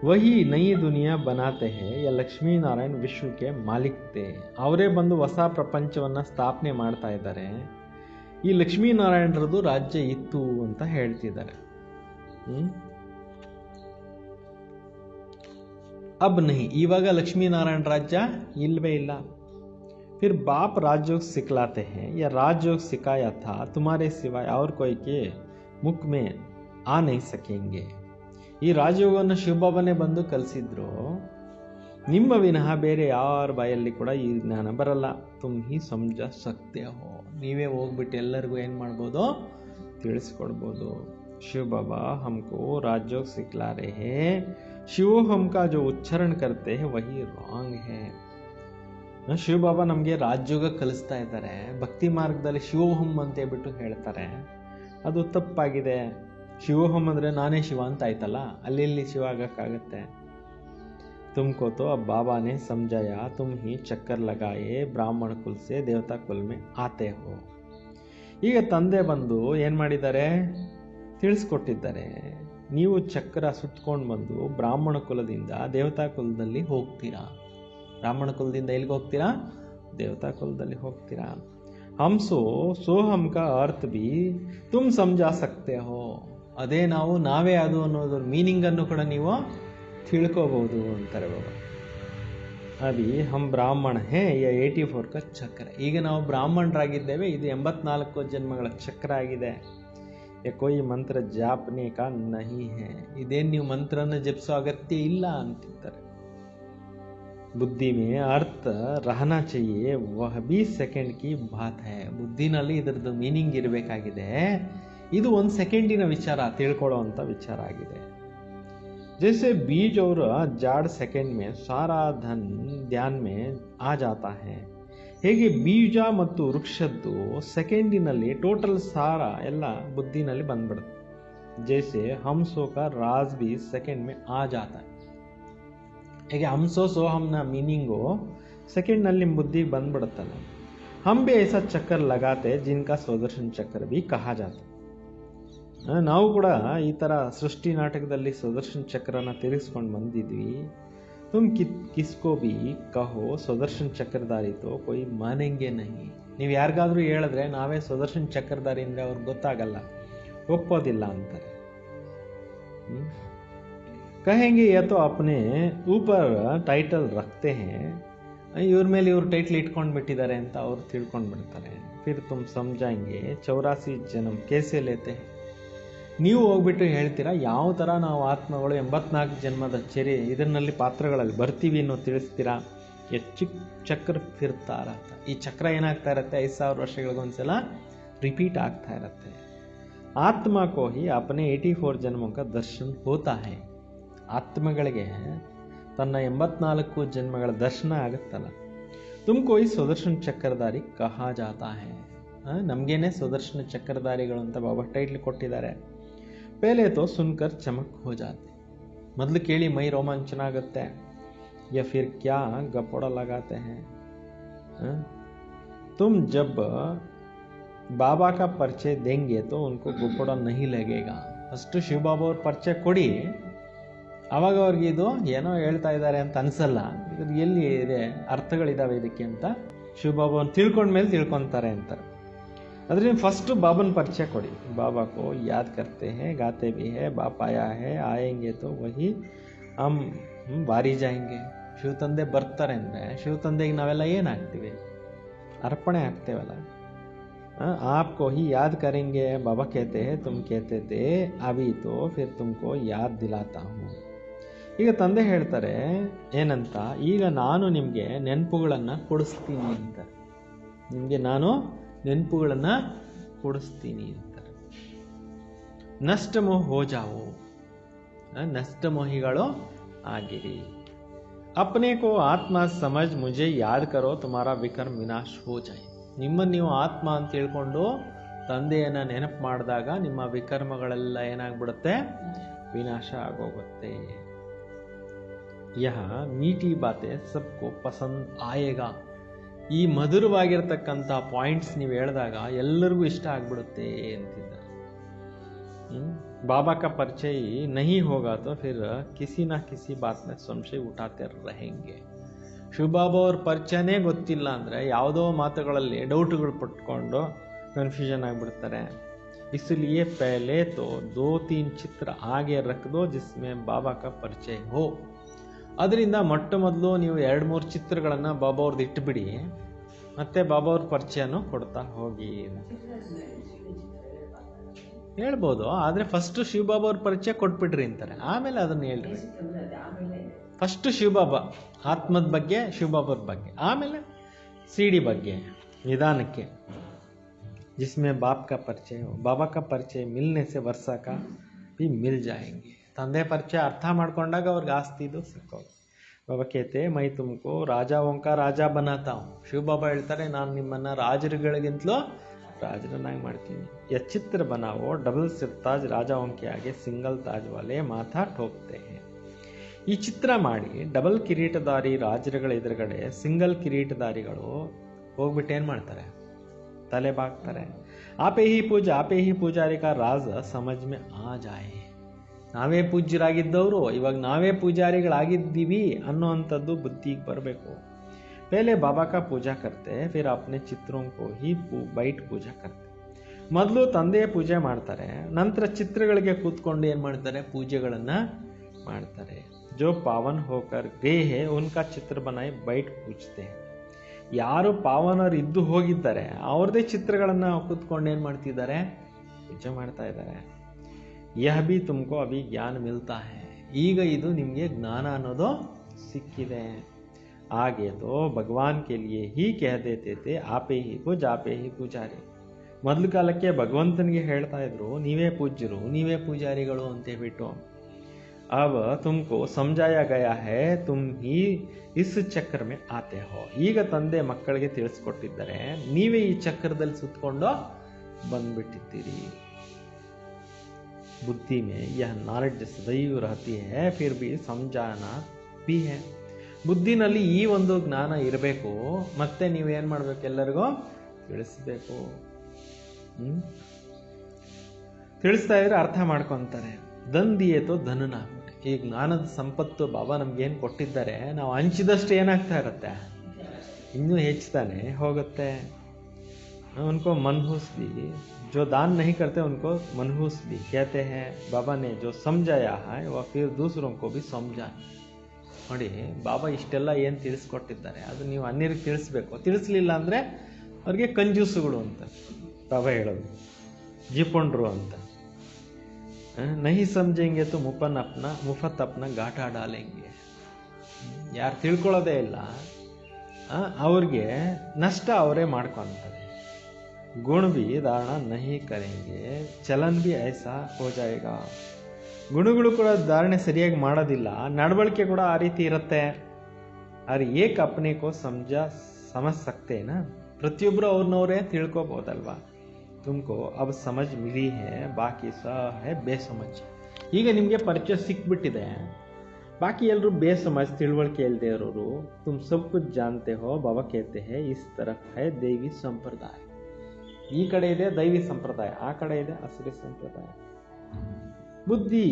वही नई दुनिया बनाते हैं या लक्ष्मी नारायण विश्व के मालिक थे ಅವರೇ ಬಂದು ಹೊಸ ಪ್ರಪಂಚವನ್ನು ಸ್ಥಾಪನೆ ಮಾಡ್ತಾ ಇದ್ದಾರೆ ಈ ಲಕ್ಷ್ಮೀ ನಾರಾಯಣರದು ರಾಜ್ಯ ಇತ್ತು ಅಂತ ಹೇಳ್ತಿದ್ದಾರೆ अब नहीं ಇವಾಗ ಲಕ್ಷ್ಮೀ ನಾರಾಯಣ ರಾಜ್ಯ ಇಲ್ವೇ ಇಲ್ಲ फिर बाप राजयोग सिखलाते हैं या राजयोग सिखाया था तुम्हारे सिवाय और कोई के मुख में आ नहीं सकेंगे ಈ ರಾಜಯೋಗವನ್ನು ಶಿವಬಾಬಾನೇ ಬಂದು ಕಲಿಸಿದ್ರು ನಿಮ್ಮ ವಿನಃ ಬೇರೆ ಯಾರ ಬಾಯಲ್ಲಿ ಕೂಡ ಈ ಜ್ಞಾನ ಬರಲ್ಲ ತುಮ್ ಹಿ ಸಮझ सकते हो ನೀವೇ ಹೋಗ್ಬಿಟ್ಟು ಎಲ್ಲರಿಗೂ ಏನು ಮಾಡ್ಬೋದು ತಿಳಿಸ್ಕೊಡ್ಬೋದು ಶಿವಬಾಬಾ हमको राजयोग सिखला रहे हैं शिवोहम का जो उच्चारण करते हैं वही रॉन्ग है ಶಿವಬಾಬಾ ನಮಗೆ ರಾಜಯೋಗ ಕಲಿಸ್ತಾ ಇದ್ದಾರೆ ಭಕ್ತಿ ಮಾರ್ಗದಲ್ಲಿ ಶಿವೋಹಂ ಅಂತ ಹೇಳ್ಬಿಟ್ಟು ಹೇಳ್ತಾರೆ ಅದು ತಪ್ಪಾಗಿದೆ ಶಿವೋಹಂ ಅಂದರೆ ನಾನೇ ಶಿವ ಅಂತ ಆಯ್ತಲ್ಲ ಅಲ್ಲಿ ಶಿವ ಆಗಕ್ಕಾಗತ್ತೆ तुमको तो अब बाबा ने समझाया तुम ही चक्कर लगाए ब्राह्मण कुल से देवता कुल में आते हो ಈಗ ತಂದೆ ಬಂದು ಏನು ಮಾಡಿದ್ದಾರೆ ತಿಳಿಸ್ಕೊಟ್ಟಿದ್ದಾರೆ ನೀವು ಚಕ್ರ ಸುತ್ಕೊಂಡು ಬಂದು ಬ್ರಾಹ್ಮಣ ಕುಲದಿಂದ ದೇವತಾ ಕುಲದಲ್ಲಿ ಹೋಗ್ತೀರಾ ಬ್ರಾಹ್ಮಣ ಕುಲದಿಂದ ಎಲ್ಲಿಗೆ ಹೋಗ್ತೀರಾ ದೇವತಾ ಕುಲದಲ್ಲಿ ಹೋಗ್ತೀರಾ ಹಂಸೋ ಸೋಹಂ ಕಾ ಅರ್ಥ ಭಿ ತುಮ್ ಸಮझा सकते हो ಅದೇ ನಾವೇ ಅದು ಅನ್ನೋದ್ರ ಮೀನಿಂಗನ್ನು ಕೂಡ ನೀವು ತಿಳ್ಕೋಬಹುದು ಅಂತಾರೆ ಬಾಬಾ ಅಭಿ ಹಮ್ ಬ್ರಾಹ್ಮಣ ಹೇ 84 का ಚಕ್ರ ಈಗ ನಾವು ಬ್ರಾಹ್ಮಣರಾಗಿದ್ದೇವೆ ಇದು 84 ಜನ್ಮಗಳ ಚಕ್ರ ಆಗಿದೆ कोई ಮಂತ್ರ ಜಾಪನೆ ಕಾ ನಹಿ ಹೇ ಇದೇನು ನೀವು ಮಂತ್ರನ ಜಪಿಸೋ ಅಗತ್ಯ ಇಲ್ಲ ಅಂತಿದ್ದಾರೆ बुद्धि में अर्थ रहना चाहिए वह भी सेकंड की बात है ಬುದ್ಧಿನಲ್ಲಿ ಇದರದ್ದು ಮೀನಿಂಗ್ ಇರಬೇಕಾಗಿದೆ ಇದು ಒಂದು ಸೆಕೆಂಡಿನ ವಿಚಾರ ತಿಳ್ಕೊಳ್ಳೋವಂಥ ವಿಚಾರ ಆಗಿದೆ जैसे बीज और जाड़ सेकंड में सारा धन ध्यान में आ जाता है ಹೇಗೆ ಬೀಜ ಮತ್ತು ವೃಕ್ಷದ್ದು ಸೆಕೆಂಡಿನಲ್ಲಿ ಟೋಟಲ್ ಸಾರ ಎಲ್ಲ ಬುದ್ಧಿನಲ್ಲಿ ಬಂದ್ಬಿಡುತ್ತೆ जैसे हम सो का राज भी सेकंड में आ जाता है. ಹೇಗೆ हम सो हमನ ಮೀನಿಂಗು ಸೆಕೆಂಡ್ನಲ್ಲಿ ನಿಮ್ಮ ಬುದ್ಧಿಗೆ ಬಂದ್ಬಿಡುತ್ತಲ್ಲ. हम भी ऐसा चक्कर लगाते जिनका सुदर्शन चक्र भी कहा जाता. ನಾವು ಕೂಡ ಈ ಥರ ಸೃಷ್ಟಿ ನಾಟಕದಲ್ಲಿ ಸುದರ್ಶನ್ ಚಕ್ರನ ತಿರುಗಿಸ್ಕೊಂಡು ಬಂದಿದ್ವಿ. तुम किसको भी कहो सुदर्शन चक्रधारी तो कोई मानेंगे नहीं. ನೀವು ಯಾರಿಗಾದ್ರೂ ಹೇಳಿದ್ರೆ ನಾವೇ ಸುದರ್ಶನ್ ಚಕ್ರಧಾರಿ ಅಂದರೆ ಅವ್ರಿಗೆ ಗೊತ್ತಾಗಲ್ಲ, ಒಪ್ಪೋದಿಲ್ಲ ಅಂತಾರೆ. कहेंगे ये तो अपने ऊपर टाइटल रखते हैं, ಇವ್ರ ಮೇಲೆ ಇವ್ರು ಟೈಟ್ಲ್ ಇಟ್ಕೊಂಡು ಬಿಟ್ಟಿದ್ದಾರೆ ಅಂತ ಅವ್ರು ತಿಳ್ಕೊಂಡು ಬಿಡ್ತಾರೆ. फिर तुम समझाएंगे 84 जन्म कैसे लेते हैं. ನೀವು ಹೋಗ್ಬಿಟ್ಟು ಹೇಳ್ತೀರಾ ಯಾವ ಥರ ನಾವು ಆತ್ಮಗಳು 84 ಜನ್ಮದ ಇದರಲ್ಲಿ ಪಾತ್ರಗಳಲ್ಲಿ ಬರ್ತೀವಿ ಅನ್ನೋ ತಿಳಿಸ್ತೀರಾ. ಹೆಚ್ಚು ಚಕ್ರ ಫಿರ್ತಾ ಇರತ್ತೆ. ಈ ಚಕ್ರ ಏನಾಗ್ತಾ ಇರತ್ತೆ, 5000 ವರ್ಷಗಳಿಗೊಂದ್ಸಲ ರಿಪೀಟ್ ಆಗ್ತಾ ಇರತ್ತೆ. ಆತ್ಮ ಕೋ ಹಿ ಅಪನೆ 84 ಜನ್ಮೋं का दर्शन होता है. ಆತ್ಮಗಳಿಗೆ ತನ್ನ 84 ಜನ್ಮಗಳ ದರ್ಶನ ಆಗುತ್ತಲ್ಲ. ತುಮಕೋ ಈ ಸುದರ್ಶನ್ ಚಕ್ರಧಾರಿ ಕಹಾ ಜಾತಾ ಹೈ. ನಮಗೇನೆ ಸುದರ್ಶನ ಚಕ್ರಧಾರಿಗಳು ಅಂತ ಬಾಬಾ ಟೈಟ್ಲ್ ಕೊಟ್ಟಿದ್ದಾರೆ. ಪೇಲೆ ತೋ ಸುನ್ಕರ್ ಚಮಕ್ ಹೋ ಜಾತೆ. ಮೊದಲು ಕೇಳಿ ಮೈ ರೋಮಾಂಚನ ಆಗುತ್ತೆ. ಯಾ ಫಿರ್ ಕ್ಯಾ ಗಪ್ಪೋಡ ಲಗಾತೆ ಹೈ. ತುಮ್ ಜಬ್ ಬಾಬಾ का परिचय देंगे तो उनको गुप्पोड़ा नहीं लगेगा. ಫಸ್ಟ್ ಶಿವಬಾಬಾ ಅವ್ರ ಪರಿಚಯ ಕೊಡಿ, ಅವಾಗ ಅವ್ರಿಗೆ ಇದು ಏನೋ ಹೇಳ್ತಾ ಇದ್ದಾರೆ ಅಂತ ಅನ್ಸಲ್ಲ. ಇದು ಎಲ್ಲಿ ಇದೆ ಅರ್ಥಗಳಿದಾವೆ ಇದಕ್ಕೆ ಅಂತ ಶಿವಬಾಬಾವನ್ನು ತಿಳ್ಕೊಂಡ್ಮೇಲೆ ತಿಳ್ಕೊತಾರೆ ಅಂತಾರೆ. ಆದರೆ ಫಸ್ಟ್ ಬಾಬನ್ ಪರಿಚಯ ಕೊಡಿ. ಬಾಬಾ ಕೋ ಯಾದ್ ಕರ್ತೆ ಹೇ, ಗಾತೆ ಭಿ ಹೇ, ಬಾಪ್ ಆಯಾ ಹೇ, ಆಯೆಂಗೆ ತೋ ವಹಿ ಹಮ್ ಬಾರಿ ಜಾಯಂಗೆ. ಶಿವ ತಂದೆ ಬರ್ತಾರೆ ಅಂದರೆ ಶಿವ ತಂದೆಗೆ ನಾವೆಲ್ಲ ಏನಾಗ್ತೀವಿ, ಅರ್ಪಣೆ ಆಗ್ತೇವಲ್ಲ. आपको ही याद करेंगे. बाबा कहते हैं तुम कहते थे अभी तो फिर तुमको याद दिलाता हूँ. ಈಗ ತಂದೆ ಹೇಳ್ತಾರೆ ಏನಂತ, ಈಗ ನಾನು ನಿಮಗೆ ನೆನಪುಗಳನ್ನು ಕೊಡಿಸ್ತೀನಿ ಅಂತಾರೆ. ನಿಮಗೆ ನಾನು ನೆನಪುಗಳನ್ನು ಕೊಡಿಸ್ತೀನಿ ಅಂತಾರೆ. ನಷ್ಟಮೋಹ ಹೋ ಜಾವೋ, ನಷ್ಟಮೋಹಿಗಳು ಆಗಿರಿ. अपने को आत्मा समझ मुझे याद करो तुम्हारा विकर्म विनाश हो जाए. ನಿಮ್ಮನ್ನು ನೀವು ಆತ್ಮ ಅಂತ ತಿಳ್ಕೊಂಡು ತಂದೆಯನ್ನು ನೆನಪು ಮಾಡಿದಾಗ ನಿಮ್ಮ ವಿಕರ್ಮಗಳೆಲ್ಲ ಏನಾಗ್ಬಿಡುತ್ತೆ, ವಿನಾಶ ಆಗೋಗುತ್ತೆ. ಯಹ ಮೀಠಿ ಬಾತೆ ಸಬ್ಕೋ ಪಸಂದ್ ಆಯೇಗಾ. ಈ ಮಧುರವಾಗಿರ್ತಕ್ಕಂಥ ಪಾಯಿಂಟ್ಸ್ ನೀವು ಹೇಳಿದಾಗ ಎಲ್ಲರಿಗೂ ಇಷ್ಟ ಆಗ್ಬಿಡುತ್ತೆ ಅಂತಿದ್ದಾರೆ. बाबा का परिचय नहीं होगा तो फिर किसी ना किसी बात में संशय उठाते रहेंगे. ಶಿವಬಾಬಾ ಅವ್ರ ಪರಿಚಯನೇ ಗೊತ್ತಿಲ್ಲ ಅಂದರೆ ಯಾವುದೋ ಮಾತುಗಳಲ್ಲಿ ಡೌಟ್ಗಳು ಪಟ್ಕೊಂಡು ಕನ್ಫ್ಯೂಷನ್ ಆಗಿಬಿಡ್ತಾರೆ. इसलिए पहले तो 2-3 ಚಿತ್ರ ಆಗೆ ರಖ್ ದೋ ಜಿಸ್ಮೆ ಬಾಬಾ का ಪರಿಚಯ ಹೋ. ಅದರಿಂದ ಮೊಟ್ಟ ಮೊದಲು ನೀವು 2-3 ಚಿತ್ರಗಳನ್ನು ಬಾಬಾ ಅವ್ರದ್ದು ಇಟ್ಬಿಡಿ, ಮತ್ತೆ ಬಾಬಾ ಅವ್ರ ಪರಿಚಯನೂ ಕೊಡ್ತಾ ಹೋಗಿ ಹೇಳ್ಬೋದು. ಆದರೆ ಫಸ್ಟ್ ಶಿವಬಾಬಾ ಅವ್ರ ಪರಿಚಯ ಕೊಟ್ಬಿಡ್ರಿ ಅಂತಾರೆ, ಆಮೇಲೆ ಅದನ್ನು ಹೇಳ್ರಿ. ಫಸ್ಟ್ ಶಿವಬಾಬಾ ಆತ್ಮದ ಬಗ್ಗೆ, ಶಿವಬಾಬಾರ ಬಗ್ಗೆ, ಆಮೇಲೆ ಸಿಡಿ ಬಗ್ಗೆ ನಿಧಾನಕ್ಕೆ. जिसमें बाप का परिचय हो, बाबा का परिचय मिलने से वर्षा का भी मिल जाएंगे. ತಂದೆ ಪರಿಚಯ ಅರ್ಥ ಮಾಡ್ಕೊಂಡಾಗ ಅವ್ರಿಗೆ ಆಸ್ತಿದು ಸಿಕ್ಕೋದು. ಬಾಬಾ ಕೇತೆ ಮೈ ತುಮಕೋ ರಾಜಾओं का ರಾಜಾ ಬನಾತಾ ಹೂಂ. ಶಿವಬಾಬಾ ಹೇಳ್ತಾರೆ ನಾನು ನಿಮ್ಮನ್ನು ರಾಜರುಗಳಿಗಿಂತಲೂ ರಾಜರನ್ನಾಗಿ ಮಾಡ್ತೀನಿ. यह चित्र बनाओ डबल सिर ताज राजाओं के आगे सिंगल ताज वाले माथा ठोकते हैं. ಈ ಚಿತ್ರ ಮಾಡಿ ಡಬಲ್ ಕಿರೀಟಧಾರಿ ರಾಜರುಗಳ ಎದುರುಗಡೆ ಸಿಂಗಲ್ ಕಿರೀಟಧಾರಿಗಳು ಹೋಗ್ಬಿಟ್ಟು ಏನು ಮಾಡ್ತಾರೆ, ತಲೆ ಬಾಗ್ತಾರೆ. ಆಪೇ ಹಿ ಪೂಜಾ ಆಪೇ ಹಿ ಪೂಜಾರಿ ಕಾ ರಾಜ ಸಮಜ್ ಮೇ ಆ ಜಾಯೆ. ನಾವೇ ಪೂಜ್ಯರಾಗಿದ್ದವರು ಇವಾಗ ನಾವೇ ಪೂಜಾರಿಗಳಾಗಿದ್ದೀವಿ ಅನ್ನೋ ಅಂಥದ್ದು ಬುದ್ಧಿಗೆ ಬರಬೇಕು. ಪೇಲೆ ಬಾಬಾ ಕಾ ಪೂಜಾ ಕರ್ತೆ ಫಿರ್ ಅಪ್ನೆ ಚಿತ್ರೋಂ ಕೋ ಹಿ ಬೈಟ್ ಪೂಜಾ ಕರ್ತೆ. ಮೊದಲು ತಂದೆಯ ಪೂಜೆ ಮಾಡ್ತಾರೆ, ನಂತರ ಚಿತ್ರಗಳಿಗೆ ಕೂತ್ಕೊಂಡು ಏನು ಮಾಡ್ತಾರೆ, ಪೂಜೆಗಳನ್ನು ಮಾಡ್ತಾರೆ. जो पावन होकर गए हैं उनका चित्र बनाए बैठ पूजते हैं. ಯಾರು ಪಾವನರು ಇದ್ದು ಹೋಗಿದ್ದಾರೆ ಅವ್ರದೇ ಚಿತ್ರಗಳನ್ನು ಕೂತ್ಕೊಂಡು ಏನು ಮಾಡ್ತಿದ್ದಾರೆ, ಪೂಜೆ ಮಾಡ್ತಾ ಇದ್ದಾರೆ. ಯಹ ಬಿ ತುಮಕೋ ಅಭಿ ಜ್ಞಾನ ಮಿಲ್ತಾ ಹೈ. ಈಗ ಇದು ನಿಮಗೆ ಜ್ಞಾನ ಅನ್ನೋದು ಸಿಕ್ಕಿದೆ. ಆಗೆ ತೋ ಭಗವಾನ್ ಕೆ ಲಿಯೇ ಹೀ ಕಹ ದೇತೆ ಥೆ ಆಪೇ ಹಿ ಪೂಜ ಆಪೇ ಹಿ ಪೂಜಾರಿ. ಮೊದಲು ಕಾಲಕ್ಕೆ ಭಗವಂತನಿಗೆ ಹೇಳ್ತಾ ಇದ್ರು ನೀವೇ ಪೂಜ್ಯರು, ನೀವೇ ಪೂಜಾರಿಗಳು ಅಂತ ಹೇಳ್ಬಿಟ್ಟು. अब तुमको समझाया गया है तुम ही इस चक्र में आते हो. ಈಗ ತಂದೆ ಮಕ್ಕಳಿಗೆ ತಿಳಿಸ್ಕೊಟ್ಟಿದ್ದಾರೆ, ನೀವೇ ಈ ಚಕ್ರದಲ್ಲಿ ಸುತ್ತಕೊಂಡು ಬಂದ್ಬಿಟ್ಟಿದ್ದೀರಿ. बुद्धि में यह नॉलेज सदैव रहती है फिर भी समझाना भी है. ಬುದ್ಧಿನಲ್ಲಿ ಈ ಒಂದು ಜ್ಞಾನ ಇರಬೇಕು, ಮತ್ತೆ ನೀವೇನು ಮಾಡಬೇಕು, ಎಲ್ಲರಿಗೂ ತಿಳಿಸ್ಬೇಕು. ತಿಳಿಸ್ತಾ ಇದ್ರೆ ಅರ್ಥ ಮಾಡ್ಕೊತಾರೆ. ಧನ್ ದಿಯೇ ತೋ ಧನನ. ಈ ಜ್ಞಾನದ ಸಂಪತ್ತು ಬಾಬಾ ನಮ್ಗೇನು ಕೊಟ್ಟಿದ್ದಾರೆ, ನಾವು ಹಂಚಿದಷ್ಟು ಏನಾಗ್ತಾ ಇರುತ್ತೆ, ಇನ್ನೂ ಹೆಚ್ಚುತ್ತಾನೆ ಹೋಗುತ್ತೆ. उनको मनहूस भी, जो दान नहीं करते उनको मनहूस भी कहते हैं. बाबा ने जो समझाया है वह फिर दूसरों को भी समझा. ನೋಡಿ, ಬಾಬಾ ಇಷ್ಟೆಲ್ಲ ಏನು ತಿಳಿಸ್ಕೊಟ್ಟಿದ್ದಾರೆ ಅದು ನೀವು ಅನ್ಯರಿಗೆ ತಿಳಿಸ್ಬೇಕು. ತಿಳಿಸ್ಲಿಲ್ಲ ಅಂದರೆ ಅವ್ರಿಗೆ ಕಂಜೂಸುಗಳು ಅಂತ ಬಾಬಾ ಹೇಳೋದು, ಜಿಪುಂಡ್ರು ಅಂತ. ನಹಿ ಸಮझेंगे तो ಮುಫತ್ ಅಪ್ನ ಗಾಟಾ ಡಾಲೆಂಗೆ. ಯಾರು ತಿಳ್ಕೊಳ್ಳೋದೇ ಇಲ್ಲ ಅವ್ರಿಗೆ ನಷ್ಟ ಅವರೇ ಮಾಡ್ಕೊತಾರೆ. गुण भी धारणा नहीं करेंगे चलन भी ऐसा हो जाएगा. ಗುಣಗಳು ಕೂಡ ಧಾರಣೆ ಸರಿಯಾಗಿ ಮಾಡೋದಿಲ್ಲ, ನಡವಳಿಕೆ ಕೂಡ ಆ ರೀತಿ ಇರುತ್ತೆ. ಆದರೆ ಏಕ ಅಪ್ನೆ ಕೋ ಸಮझ सकते ना, ಪ್ರತಿಯೊಬ್ಬರು ಅವ್ರನ್ನವರೇ ತಿಳ್ಕೊಬೋದಲ್ವಾ. ತುಮಕೋ ಅಬ್ ಸಮझ ಮಿಲಿ ಹೇ, ಬಾಕಿ ಸ ಹೇ ಬೇಸಮझ. ಈಗ ನಿಮಗೆ ಪರಿಚಯ ಸಿಕ್ಬಿಟ್ಟಿದೆ, ಬಾಕಿ ಎಲ್ಲರೂ ಬೇಸಮझ, ತಿಳುವಳಿಕೆ ಇಲ್ಲದೆ ಇರೋರು. ತುಮ್ ಸಬ್ ಕುछ जानते हो, ಬಾಬಾ कहते हैं इस तरफ है देवी संप्रदाय. ಈ ಕಡೆ ಇದೆ ದೈವಿ ಸಂಪ್ರದಾಯ, ಆ ಕಡೆ ಇದೆ ಅಸುರಿ ಸಂಪ್ರದಾಯ. ಬುದ್ಧಿ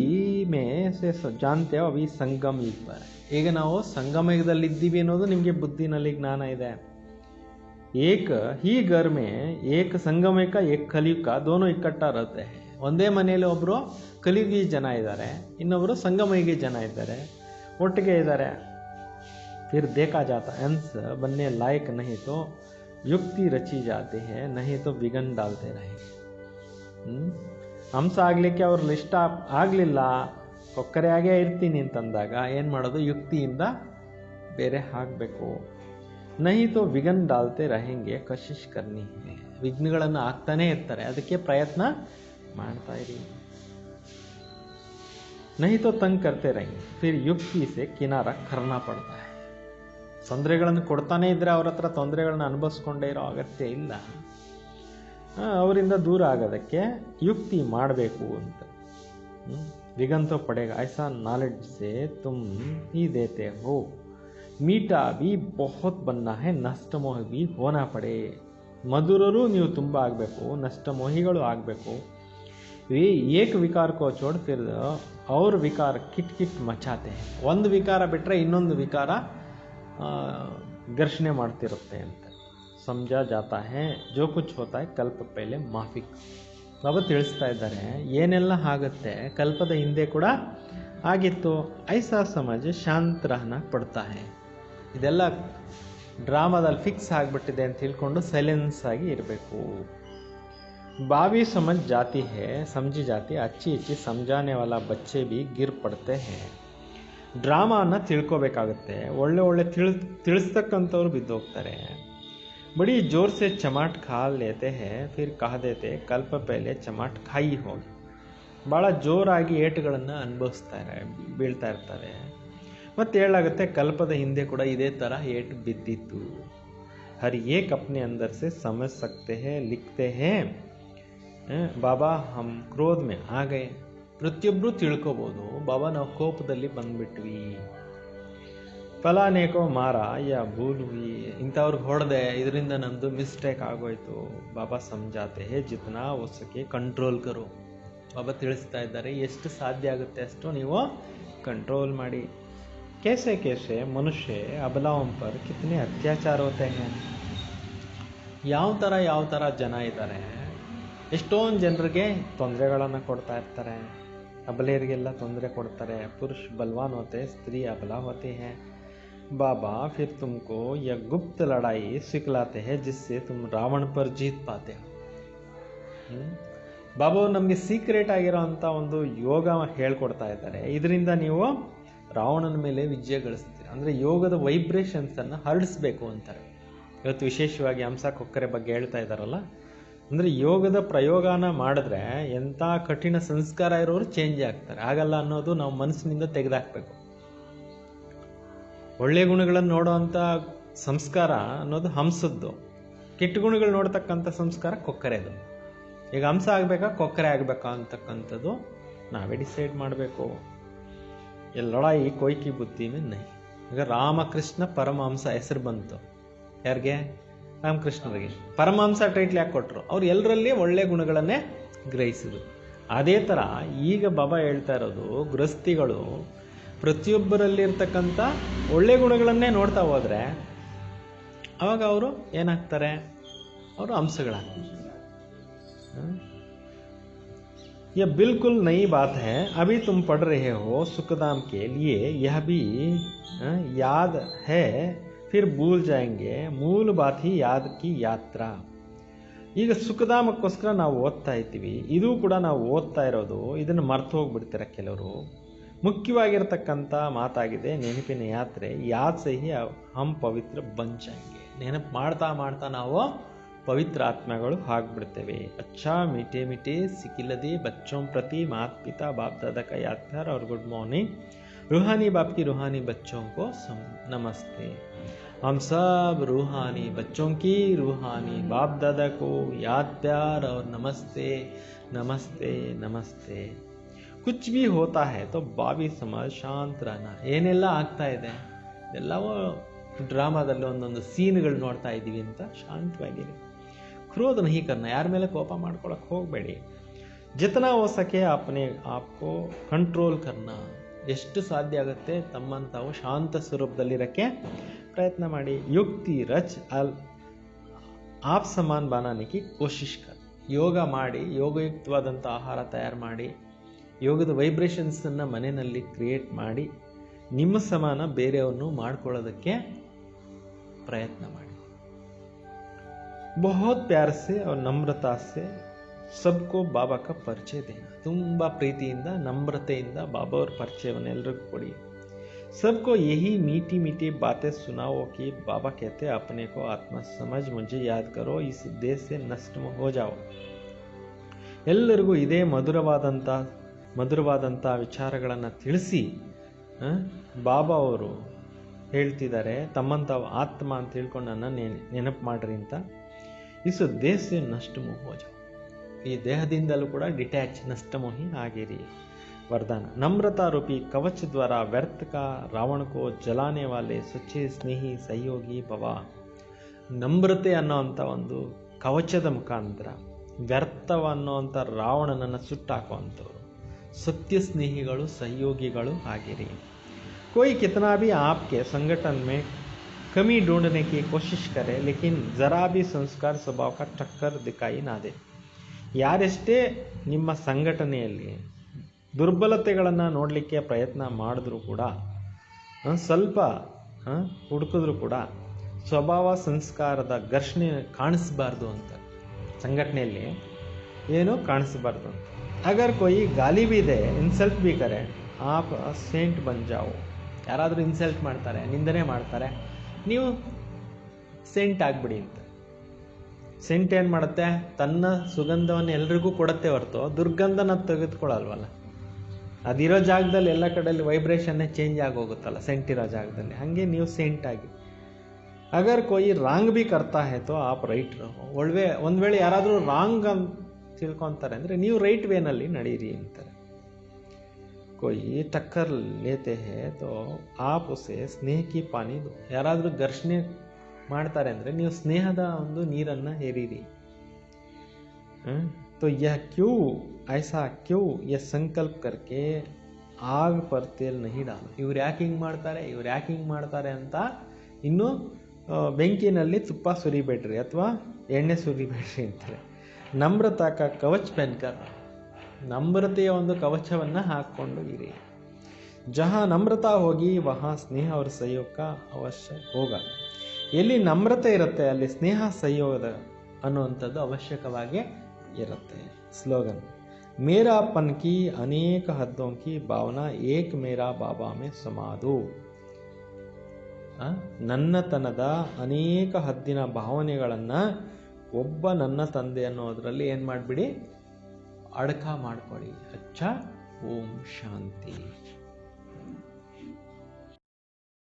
ಮೇ ಸೆ ಜಾನ್ತೆ ಹೋ ಅಭಿ ಸಂಗಮ ಯುಗ ಪರ್. ಈಗ ನಾವು ಸಂಗಮ ಯುಗದಲ್ಲಿ ಇದ್ದೀವಿ ಅನ್ನೋದು ನಿಮಗೆ ಬುದ್ಧಿನಲ್ಲಿ ಜ್ಞಾನ ಇದೆ. ಏಕ ಹಿ ಘರ್ ಮೇ ಏಕ ಸಂಗಮ ಏಕ ಕಲಿಯುಗ ದೋನೋ ಇಕ್ಕಟ್ಟ रहते हैं. ಒಂದೇ ಮನೆಯಲ್ಲಿ ಒಬ್ಬರು ಕಲಿಯುಗಿ ಜನ ಇದ್ದಾರೆ, ಇನ್ನೊಬ್ಬರು ಸಂಗಮಯುಗಿ ಜನ ಇದ್ದಾರೆ, ಒಟ್ಟಿಗೆ ಇದ್ದಾರೆ. फिर देखा जाता अंश बनने लायक नहीं तो युक्ति रची जाती है, नहीं तो विघन डालते रहे. ಹಂಸ ಆಗ್ಲಿಕ್ಕೆ ಅವ್ರ ಇಷ್ಟ ಆಗಲಿಲ್ಲ, ಕೊಕ್ಕರೆ ಆಗೇ ಇರ್ತೀನಿ ಅಂತಂದಾಗ ಏನು ಮಾಡೋದು, ಯುಕ್ತಿಯಿಂದ ಬೇರೆ ಹಾಕಬೇಕು. ನಹಿ ತೋ ವಿಘನ್ ಡಾಲ್ತೆ रहेंगे, ಕಶಿಶ್ ಕರ್ನಿ ಹೈ. ವಿಘ್ನಗಳನ್ನು ಹಾಕ್ತಾನೆ ಇರ್ತಾರೆ, ಅದಕ್ಕೆ ಪ್ರಯತ್ನ ಮಾಡ್ತಾ ಇರಿ. ನಹಿ ತೋ ತಂಗ್ ಕರ್ತೆ रहेंगे, फिर युक्ति से किनारा करना पड़ता है. ತೊಂದರೆಗಳನ್ನು ಕೊಡ್ತಾನೆ ಇದ್ದರೆ ಅವ್ರ ಹತ್ರ ತೊಂದರೆಗಳನ್ನ ಅನುಭವಿಸ್ಕೊಂಡೇ ಇರೋ ಅಗತ್ಯ ಇಲ್ಲ. ಅವರಿಂದ ದೂರ ಆಗೋದಕ್ಕೆ ಯುಕ್ತಿ ಮಾಡಬೇಕು ಅಂತ. ವಿಗಂತೋ ಪಡೆಗ ಐಸಾ ನಾಲೆಡ್ಜ್ ಸೆ ತುಮ್ ಹಿ ದೇತೆ ಹೋ, ಮೀಠಾ ಬಿ ಬಹುತ್ ಬನ್ನ ಹೈ, ನಷ್ಟಮೋಹ ಬಿ ಹೋನಾ ಪಡೆ. ಮಧುರರು ನೀವು ತುಂಬ ಆಗಬೇಕು, ನಷ್ಟಮೋಹಿಗಳು ಆಗಬೇಕು. ಏಕ ವಿಕಾರ ಕೋ ಚೋಡ್ ಫಿರ್ ಅವ್ರ ವಿಕಾರ ಕಿಟ್ ಕಿಟ್ ಮಚಾತೆ. ಒಂದು ವಿಕಾರ ಬಿಟ್ಟರೆ ಇನ್ನೊಂದು ವಿಕಾರ ಘರ್ಷಣೆ ಮಾಡ್ತಿರುತ್ತೆ ಅಂತ. ಸಮझा जाता है जो कुछ होता है ಕಲ್ಪ ಪಹಲೆ ಮಾಫಿಕ್. ಬಾಬಾ ತಿಳಿಸ್ತಾ ಇದ್ದಾರೆ, ಏನೆಲ್ಲ ಆಗುತ್ತೆ ಕಲ್ಪದ ಹಿಂದೆ ಕೂಡ ಆಗಿತ್ತು. ಐಸಾ ಸಮಾಜ ಶಾಂತ ರಹನಾ ಪಡ್ತಾ ಹೈ. ಇದೆಲ್ಲ ಡ್ರಾಮಾದಲ್ಲಿ ಫಿಕ್ಸ್ ಆಗಿಬಿಟ್ಟಿದೆ ಅಂತ ತಿಳ್ಕೊಂಡು ಸೈಲೆನ್ಸ್ ಆಗಿ ಇರಬೇಕು. ಬಾವಿ ಸಮझ जाती है, समझी जाती अच्छी अच्छी समझाने वाला बच्चे भी गिर पड़ते हैं. ಡ್ರಾಮಾನ ತಿಳ್ಕೊಬೇಕಾಗುತ್ತೆ, ಒಳ್ಳೆ ಒಳ್ಳೆ ತಿಳಿಸ್ತಕ್ಕಂಥವ್ರು ಬಿದ್ದೋಗ್ತಾರೆ. ಬಡಿ ಜೋರ್ ಸೆ ಚಮಾಟ್ ಖಾ ಲೇತೆ ಹೇ, ಫಿರ್ ಕಹ ದೇತೆ ಕಲ್ಪ ಪಹಲೆ ಚಮಾಟ್ ಖಾಯಿ ಹೋಗಿ. ಭಾಳ ಜೋರಾಗಿ ಏಟುಗಳನ್ನು ಅನುಭವಿಸ್ತಾರೆ, ಬೀಳ್ತಾ ಇರ್ತಾರೆ. ಮತ್ತು ಹೇಳಾಗುತ್ತೆ ಕಲ್ಪದ ಹಿಂದೆ ಕೂಡ ಇದೇ ಥರ ಏಟು ಬಿದ್ದಿತ್ತು. ಹರ್ ಏಕ್ ಅಪ್ನೆ ಅಂದರ್ ಸೆ ಸಮझ सकते हैं, लिखते हैं ಬಾಬಾ ಹಮ್ ಕ್ರೋಧ ಮೇ ಆ ಗಯೆ. ಪ್ರತಿಯೊಬ್ಬರು ತಿಳ್ಕೊಬೋದು, ಬಾಬಾ ನಾವು ಕೋಪದಲ್ಲಿ ಬಂದ್ಬಿಟ್ವಿ. ಫಲಾನೇಕೋ ಮಾರ ಯಾ ಭೂಲ್ ಹುಯಿ, ಇಂಥವ್ರಿಗೆ ಹೊಡೆದೆ, ಇದರಿಂದ ನಂದು ಮಿಸ್ಟೇಕ್ ಆಗೋಯ್ತು. ಬಾಬಾ ಸಮझाते हैं जितना हो सके ಕಂಟ್ರೋಲ್ ಕರೋ. ಬಾಬಾ ತಿಳಿಸ್ತಾ ಇದ್ದಾರೆ, ಎಷ್ಟು ಸಾಧ್ಯ ಆಗುತ್ತೆ ಅಷ್ಟು ನೀವು ಕಂಟ್ರೋಲ್ ಮಾಡಿ. कैसे कैसे मनुष्य अबलाओं पर कितने अत्याचार होते हैं. ಯಾವ ಥರ ಜನ ಇದ್ದಾರೆ, ಎಷ್ಟೊಂದು ಜನರಿಗೆ ತೊಂದರೆಗಳನ್ನು ಕೊಡ್ತಾ ಇರ್ತಾರೆ. ಅಬಲೆಯರಿಗೆಲ್ಲ ತೊಂದರೆ ಕೊಡ್ತಾರೆ. ಪುರುಷ ಬಲವಾನ್ ಹೋತೆ, ಸ್ತ್ರೀ ಅಬಲಾ ಹೋತಿ है. बाबा फिर तुमको यह गुप्त लड़ाई सिखलाते हैं जिससे तुम रावण पर जीत पाते हो. ಬಾಬಾ ನಮಗೆ ಸೀಕ್ರೆಟ್ ಆಗಿರೋ ಅಂಥ ಒಂದು ಯೋಗ ಹೇಳ್ಕೊಡ್ತಾ ಇದ್ದಾರೆ. ಇದರಿಂದ ನೀವು ರಾವಣನ ಮೇಲೆ ವಿಜಯ ಗಳಿಸ್ತೀರ. ಅಂದರೆ ಯೋಗದ ವೈಬ್ರೇಷನ್ಸನ್ನು ಹರಡಿಸ್ಬೇಕು ಅಂತಾರೆ. ಇವತ್ತು ವಿಶೇಷವಾಗಿ ಹಂಸ ಕೊಕ್ಕರೆ ಬಗ್ಗೆ ಹೇಳ್ತಾ ಇದ್ದಾರಲ್ಲ, ಅಂದರೆ ಯೋಗದ ಪ್ರಯೋಗನ ಮಾಡಿದ್ರೆ ಎಂಥ ಕಠಿಣ ಸಂಸ್ಕಾರ ಇರೋರು ಚೇಂಜ್ ಆಗ್ತಾರೆ. ಆಗಲ್ಲ ಅನ್ನೋದು ನಾವು ಮನಸ್ಸಿನಿಂದ ತೆಗೆದಾಕಬೇಕು. ಒಳ್ಳೆ ಗುಣಗಳನ್ನು ನೋಡೋವಂಥ ಸಂಸ್ಕಾರ ಅನ್ನೋದು ಹಂಸದ್ದು, ಕೆಟ್ಟ ಗುಣಗಳು ನೋಡ್ತಕ್ಕಂಥ ಸಂಸ್ಕಾರ ಕೊಕ್ಕರೆದು. ಈಗ ಹಂಸ ಆಗಬೇಕಾ ಕೊಕ್ಕರೆ ಆಗಬೇಕಾ ಅಂತಕ್ಕಂಥದ್ದು ನಾವೇ ಡಿಸೈಡ್ ಮಾಡಬೇಕು. ये लड़ाई कोई की बुद्धि में नहीं. ಈಗ ರಾಮಕೃಷ್ಣ ಪರಮಹಂಸ ಹೆಸರು ಬಂತು ಯಾರಿಗೆ? ರಾಮಕೃಷ್ಣರಿಗೆ. ಪರಮಹಂಸ ಟೈಟ್ಲ್ ಯಾಕೆ ಕೊಟ್ಟರು? ಅವ್ರು ಎಲ್ಲರಲ್ಲಿ ಒಳ್ಳೆ ಗುಣಗಳನ್ನೇ ಗ್ರಹಿಸಿದ್ರು. ಅದೇ ಥರ ಈಗ ಬಾಬಾ ಹೇಳ್ತಾ ಇರೋದು, ಗೃಹಸ್ಥಿಗಳು ಪ್ರತಿಯೊಬ್ಬರಲ್ಲಿರ್ತಕ್ಕಂಥ ಒಳ್ಳೆ ಗುಣಗಳನ್ನೇ ನೋಡ್ತಾ ಹೋದರೆ ಅವಾಗ ಅವರು ಏನಾಗ್ತಾರೆ? ಅವರು ಹಂಸಗಳಾಗ್ತಾರೆ. यह बिल्कुल नई बात है. अभी तुम पढ़ रहे हो सुखदाम के लिए, यह भी याद है, फिर भूल जाएंगे. मूल बात ही याद की यात्रा. ಈಗ ಸುಖಧಾಮಕ್ಕೋಸ್ಕರ ನಾವು ಓದ್ತಾ ಇದ್ದೀವಿ. ಇದು ಕೂಡ ನಾವು ಓದ್ತಾ ಇರೋದು, ಇದನ್ನು ಮರ್ತು ಹೋಗ್ಬಿಡ್ತಾರೆ ಕೆಲವರು. ಮುಖ್ಯವಾಗಿರ್ತಕ್ಕಂಥ ಮಾತಾಗಿದೆ ನೆನಪಿನ ಯಾತ್ರೆ. ಯಾದ್ ಸಹಿ ಹಮ್ ಪವಿತ್ರ ಬನ್ ಜಾಯೆಂಗೆ. ನೆನಪು ಮಾಡ್ತಾ ಮಾಡ್ತಾ ನಾವು पवित्र आत्माಗಳು ಆಗ್ಬಿಡ್ತೇವೆ. अच्छा मीठे मीठे सिकिलदे बच्चों प्रति माता पिता बाप दादा का याद प्यार और गुड मॉर्निंग. रूहानी बाप की रूहानी बच्चों को नमस्ते. हम सब रूहानी बच्चों की रूहानी बाप दादा को याद प्यार और नमस्ते नमस्ते नमस्ते. कुछ भी होता है तो ಬಾವಿ ಸಮಾಜ ಶಾಂತ रहना. ಏನೆಲ್ಲ ಆಗ್ತಾ ಇದೆ ಎಲ್ಲವೂ ಡ್ರಾಮಾದಲ್ಲಿ ಒಂದೊಂದು ಸೀನ್ಗಳು ನೋಡ್ತಾ ಇದ್ದೀವಿ ಅಂತ ಶಾಂತವಾಗಿರಿ. ಕ್ರೋಧ नहीं करना. ಯಾರ ಮೇಲೆ ಕೋಪ ಮಾಡ್ಕೊಳಕ್ಕೆ ಹೋಗಬೇಡಿ. जितना हो सके अपने आपको कंट्रोल करना. ಎಷ್ಟು ಸಾಧ್ಯ ಆಗುತ್ತೆ ತಮ್ಮನ್ನು ತಾವು ಶಾಂತ ಸ್ವರೂಪದಲ್ಲಿರೋಕ್ಕೆ ಪ್ರಯತ್ನ ಮಾಡಿ. ಯುಕ್ತಿ ರಚ್ ಅಲ್ ಆಪ್ ಸಮಾನ್ ಬನಾನೆ ಕಿ ಕೋಶಿಶ್ ಕರ್. ಯೋಗ ಮಾಡಿ, ಯೋಗಯುಕ್ತವಾದಂಥ ಆಹಾರ ತಯಾರು ಮಾಡಿ, ಯೋಗದ ವೈಬ್ರೇಷನ್ಸನ್ನು ಮನೆಯಲ್ಲಿ ಕ್ರಿಯೇಟ್ ಮಾಡಿ, ನಿಮ್ಮ ಸಮಾನ ಬೇರೆಯವನ್ನು ಮಾಡ್ಕೊಳ್ಳೋದಕ್ಕೆ ಪ್ರಯತ್ನ ಮಾಡಿ. बहुत प्यार से और नम्रता से सबको बाबा का परिचय देना. ತುಂಬ ಪ್ರೀತಿಯಿಂದ ನಮ್ರತೆಯಿಂದ ಬಾಬಾ ಅವ್ರ ಪರಿಚಯವನ್ನು ಎಲ್ಲರಿಗೂ ಕೊಡಿ. सबको यही मीठी मीठी बातें सुनाओ कि बाबा कहते अपने को आत्मा समझ मुझे याद करो, इस देश से नष्ट हो जाओ. ಎಲ್ಲರಿಗೂ ಇದೇ ಮಧುರವಾದಂಥ ವಿಚಾರಗಳನ್ನು ತಿಳಿಸಿ ಬಾಬಾ ಅವರು ಹೇಳ್ತಿದ್ದಾರೆ, ತಮ್ಮನ್ನು ತಾವು ಆತ್ಮ ಅಂತ ಹೇಳ್ಕೊಂಡು ನನ್ನ ನೆನಪು ಮಾಡ್ರಿ ಅಂತ. ಇಸು ದೇಶ ನಷ್ಟಮೋಹ ಜಾओ. ಈ ದೇಹದಿಂದಲೂ ಕೂಡ ಡಿಟ್ಯಾಚ್ ನಷ್ಟಮೋಹಿ ಆಗಿರಿ. वरदान. नम्रता रूपी कवच द्वारा व्यर्थ का रावण को जलाने वाले सच्चे स्नेही सहयोगी भव. ನಮ್ರತೆ ಅನ್ನೋವಂಥ ಒಂದು ಕವಚದ ಮುಖಾಂತರ ವ್ಯರ್ಥವನ್ನೋವಂಥ ರಾವಣನನ್ನು ಸುಟ್ಟಾಕುವಂಥವ್ರು ಸತ್ಯ ಸ್ನೇಹಿಗಳು, ಸಹಯೋಗಿಗಳು ಆಗಿರಿ. कोई कितना भी आपके संगठन में कमी ढूंढने की कोशिश करे, लेकिन जरा भी संस्कार स्वभाव का टक्कर दिखाई ना दे. ಯಾರೆಷ್ಟೇ ನಿಮ್ಮ ಸಂಘಟನೆಯಲ್ಲಿ ದುರ್ಬಲತೆಗಳನ್ನು ನೋಡಲಿಕ್ಕೆ ಪ್ರಯತ್ನ ಮಾಡಿದ್ರೂ ಕೂಡ, ಸ್ವಲ್ಪ ಹುಡುಕಿದ್ರೂ ಕೂಡ ಸ್ವಭಾವ ಸಂಸ್ಕಾರದ ಘರ್ಷಣೆ ಕಾಣಿಸಬಾರ್ದು ಅಂತ. ಸಂಘಟನೆಯಲ್ಲಿ ಏನು ಕಾಣಿಸಬಾರ್ದು ಅಂತ. ಅಗರ್ ಕೊಯ್ ಗಾಲಿ ಬಿ ಇದೆ, ಇನ್ಸಲ್ಟ್ ಬಿ ಕರೆ, ಆಪ್ ಸೇಂಟ್ ಬನ್ ಜಾओ. ಯಾರಾದರೂ ಇನ್ಸಲ್ಟ್ ಮಾಡ್ತಾರೆ, ನಿಂದನೆ ಮಾಡ್ತಾರೆ, ನೀವು ಸೆಂಟ್ ಆಗಿಬಿಡಿ ಅಂತ. ಸೆಂಟ್ ಏನು ಮಾಡುತ್ತೆ? ತನ್ನ ಸುಗಂಧವನ್ನು ಎಲ್ರಿಗೂ ಕೊಡುತ್ತೆ ಹೊರತು ದುರ್ಗಂಧನ ತೆಗೆದುಕೊಳ್ಳಲ್ವಲ್ಲ. ಅದಿರೋ ಜಾಗದಲ್ಲಿ ಎಲ್ಲ ಕಡೆಯಲ್ಲಿ ವೈಬ್ರೇಷನ್ನೇ ಚೇಂಜ್ ಆಗೋಗುತ್ತಲ್ಲ ಸೆಂಟ್ ಇರೋ ಜಾಗದಲ್ಲಿ. ಹಾಗೆ ನೀವು ಸೆಂಟ್ ಆಗಿ. ಅಗರ್ ಕೊಯ್ ರಾಂಗ್ ಬಿ ಕರ್ತಾ ಹೇ ತೋ ಆಪ್ ರೈಟ್ ರಹೋ. ಒಂದು ವೇಳೆ ಯಾರಾದರೂ ರಾಂಗ್ ಅಂತ ತಿಳ್ಕೊತಾರೆ ಅಂದರೆ ನೀವು ರೈಟ್ ವೇನಲ್ಲಿ ನಡೀರಿ ಅಂತಾರೆ. ಕೊಯ್ ಟಕ್ಕರ್ ಲೇತೆ ಹೇ ತೋ ಆಪ್ ಉಸೆ ಸ್ನೇಹ ಕಿ ಪಾನಿ ದೋ. ಯಾರಾದರೂ ಘರ್ಷಣೆ ಮಾಡ್ತಾರೆ ಅಂದರೆ ನೀವು ಸ್ನೇಹದ ಒಂದು ನೀರನ್ನು ಹೇರಿರಿ. तो यह क्यों ऐसा क्यों यह संकल्प करके आग पर तेल नहीं डालो. ಇವ್ರು ಯಾಕೆ ಹಿಂಗೆ ಮಾಡ್ತಾರೆ ಅಂತ ಇನ್ನೂ ಬೆಂಕಿನಲ್ಲಿ ತುಪ್ಪ ಸುರಿಬೇಡ್ರಿ ಅಥವಾ ಎಣ್ಣೆ ಸುರಿಬೇಡ್ರಿ ಅಂತಾರೆ. ನಮ್ರತಾ ಕ ಕವಚ ಪೆನ್ಕರ್. ನಮ್ರತೆಯ ಒಂದು ಕವಚವನ್ನು ಹಾಕ್ಕೊಂಡು ಇರಿ. ಜಹಾ ನಮ್ರತಾ ಹೋಗಿ ವಹಾ ಸ್ನೇಹ ಅವರ ಸಹಯೋಗ ಅವಶ್ಯ ಹೋಗ. ಎಲ್ಲಿ ನಮ್ರತೆ ಇರುತ್ತೆ ಅಲ್ಲಿ ಸ್ನೇಹ ಸಹಯೋಗ ಅನ್ನುವಂಥದ್ದು ಅವಶ್ಯಕವಾಗಿ ಇರುತ್ತೆ. ಸ್ಲೋಗನ್. ಮೇರಾಪನ್ ಕಿ ಅನೇಕ ಹದ್ದೋं की ಭಾವನಾ ಏಕ್ ಮೇರಾ ಬಾಬಾ ಮೇ ಸಮಾದು. ನನ್ನತನದ ಅನೇಕ ಹದ್ದಿನ ಭಾವನೆಗಳನ್ನು ಒಬ್ಬ ನನ್ನ ತಂದೆ ಅನ್ನೋದರಲ್ಲಿ ಏನು ಮಾಡಿಬಿಡಿ, ಅಡಕ ಮಾಡಿಕೊಡಿ. ಅಚ್ಚಾ. ಓಂ ಶಾಂತಿ.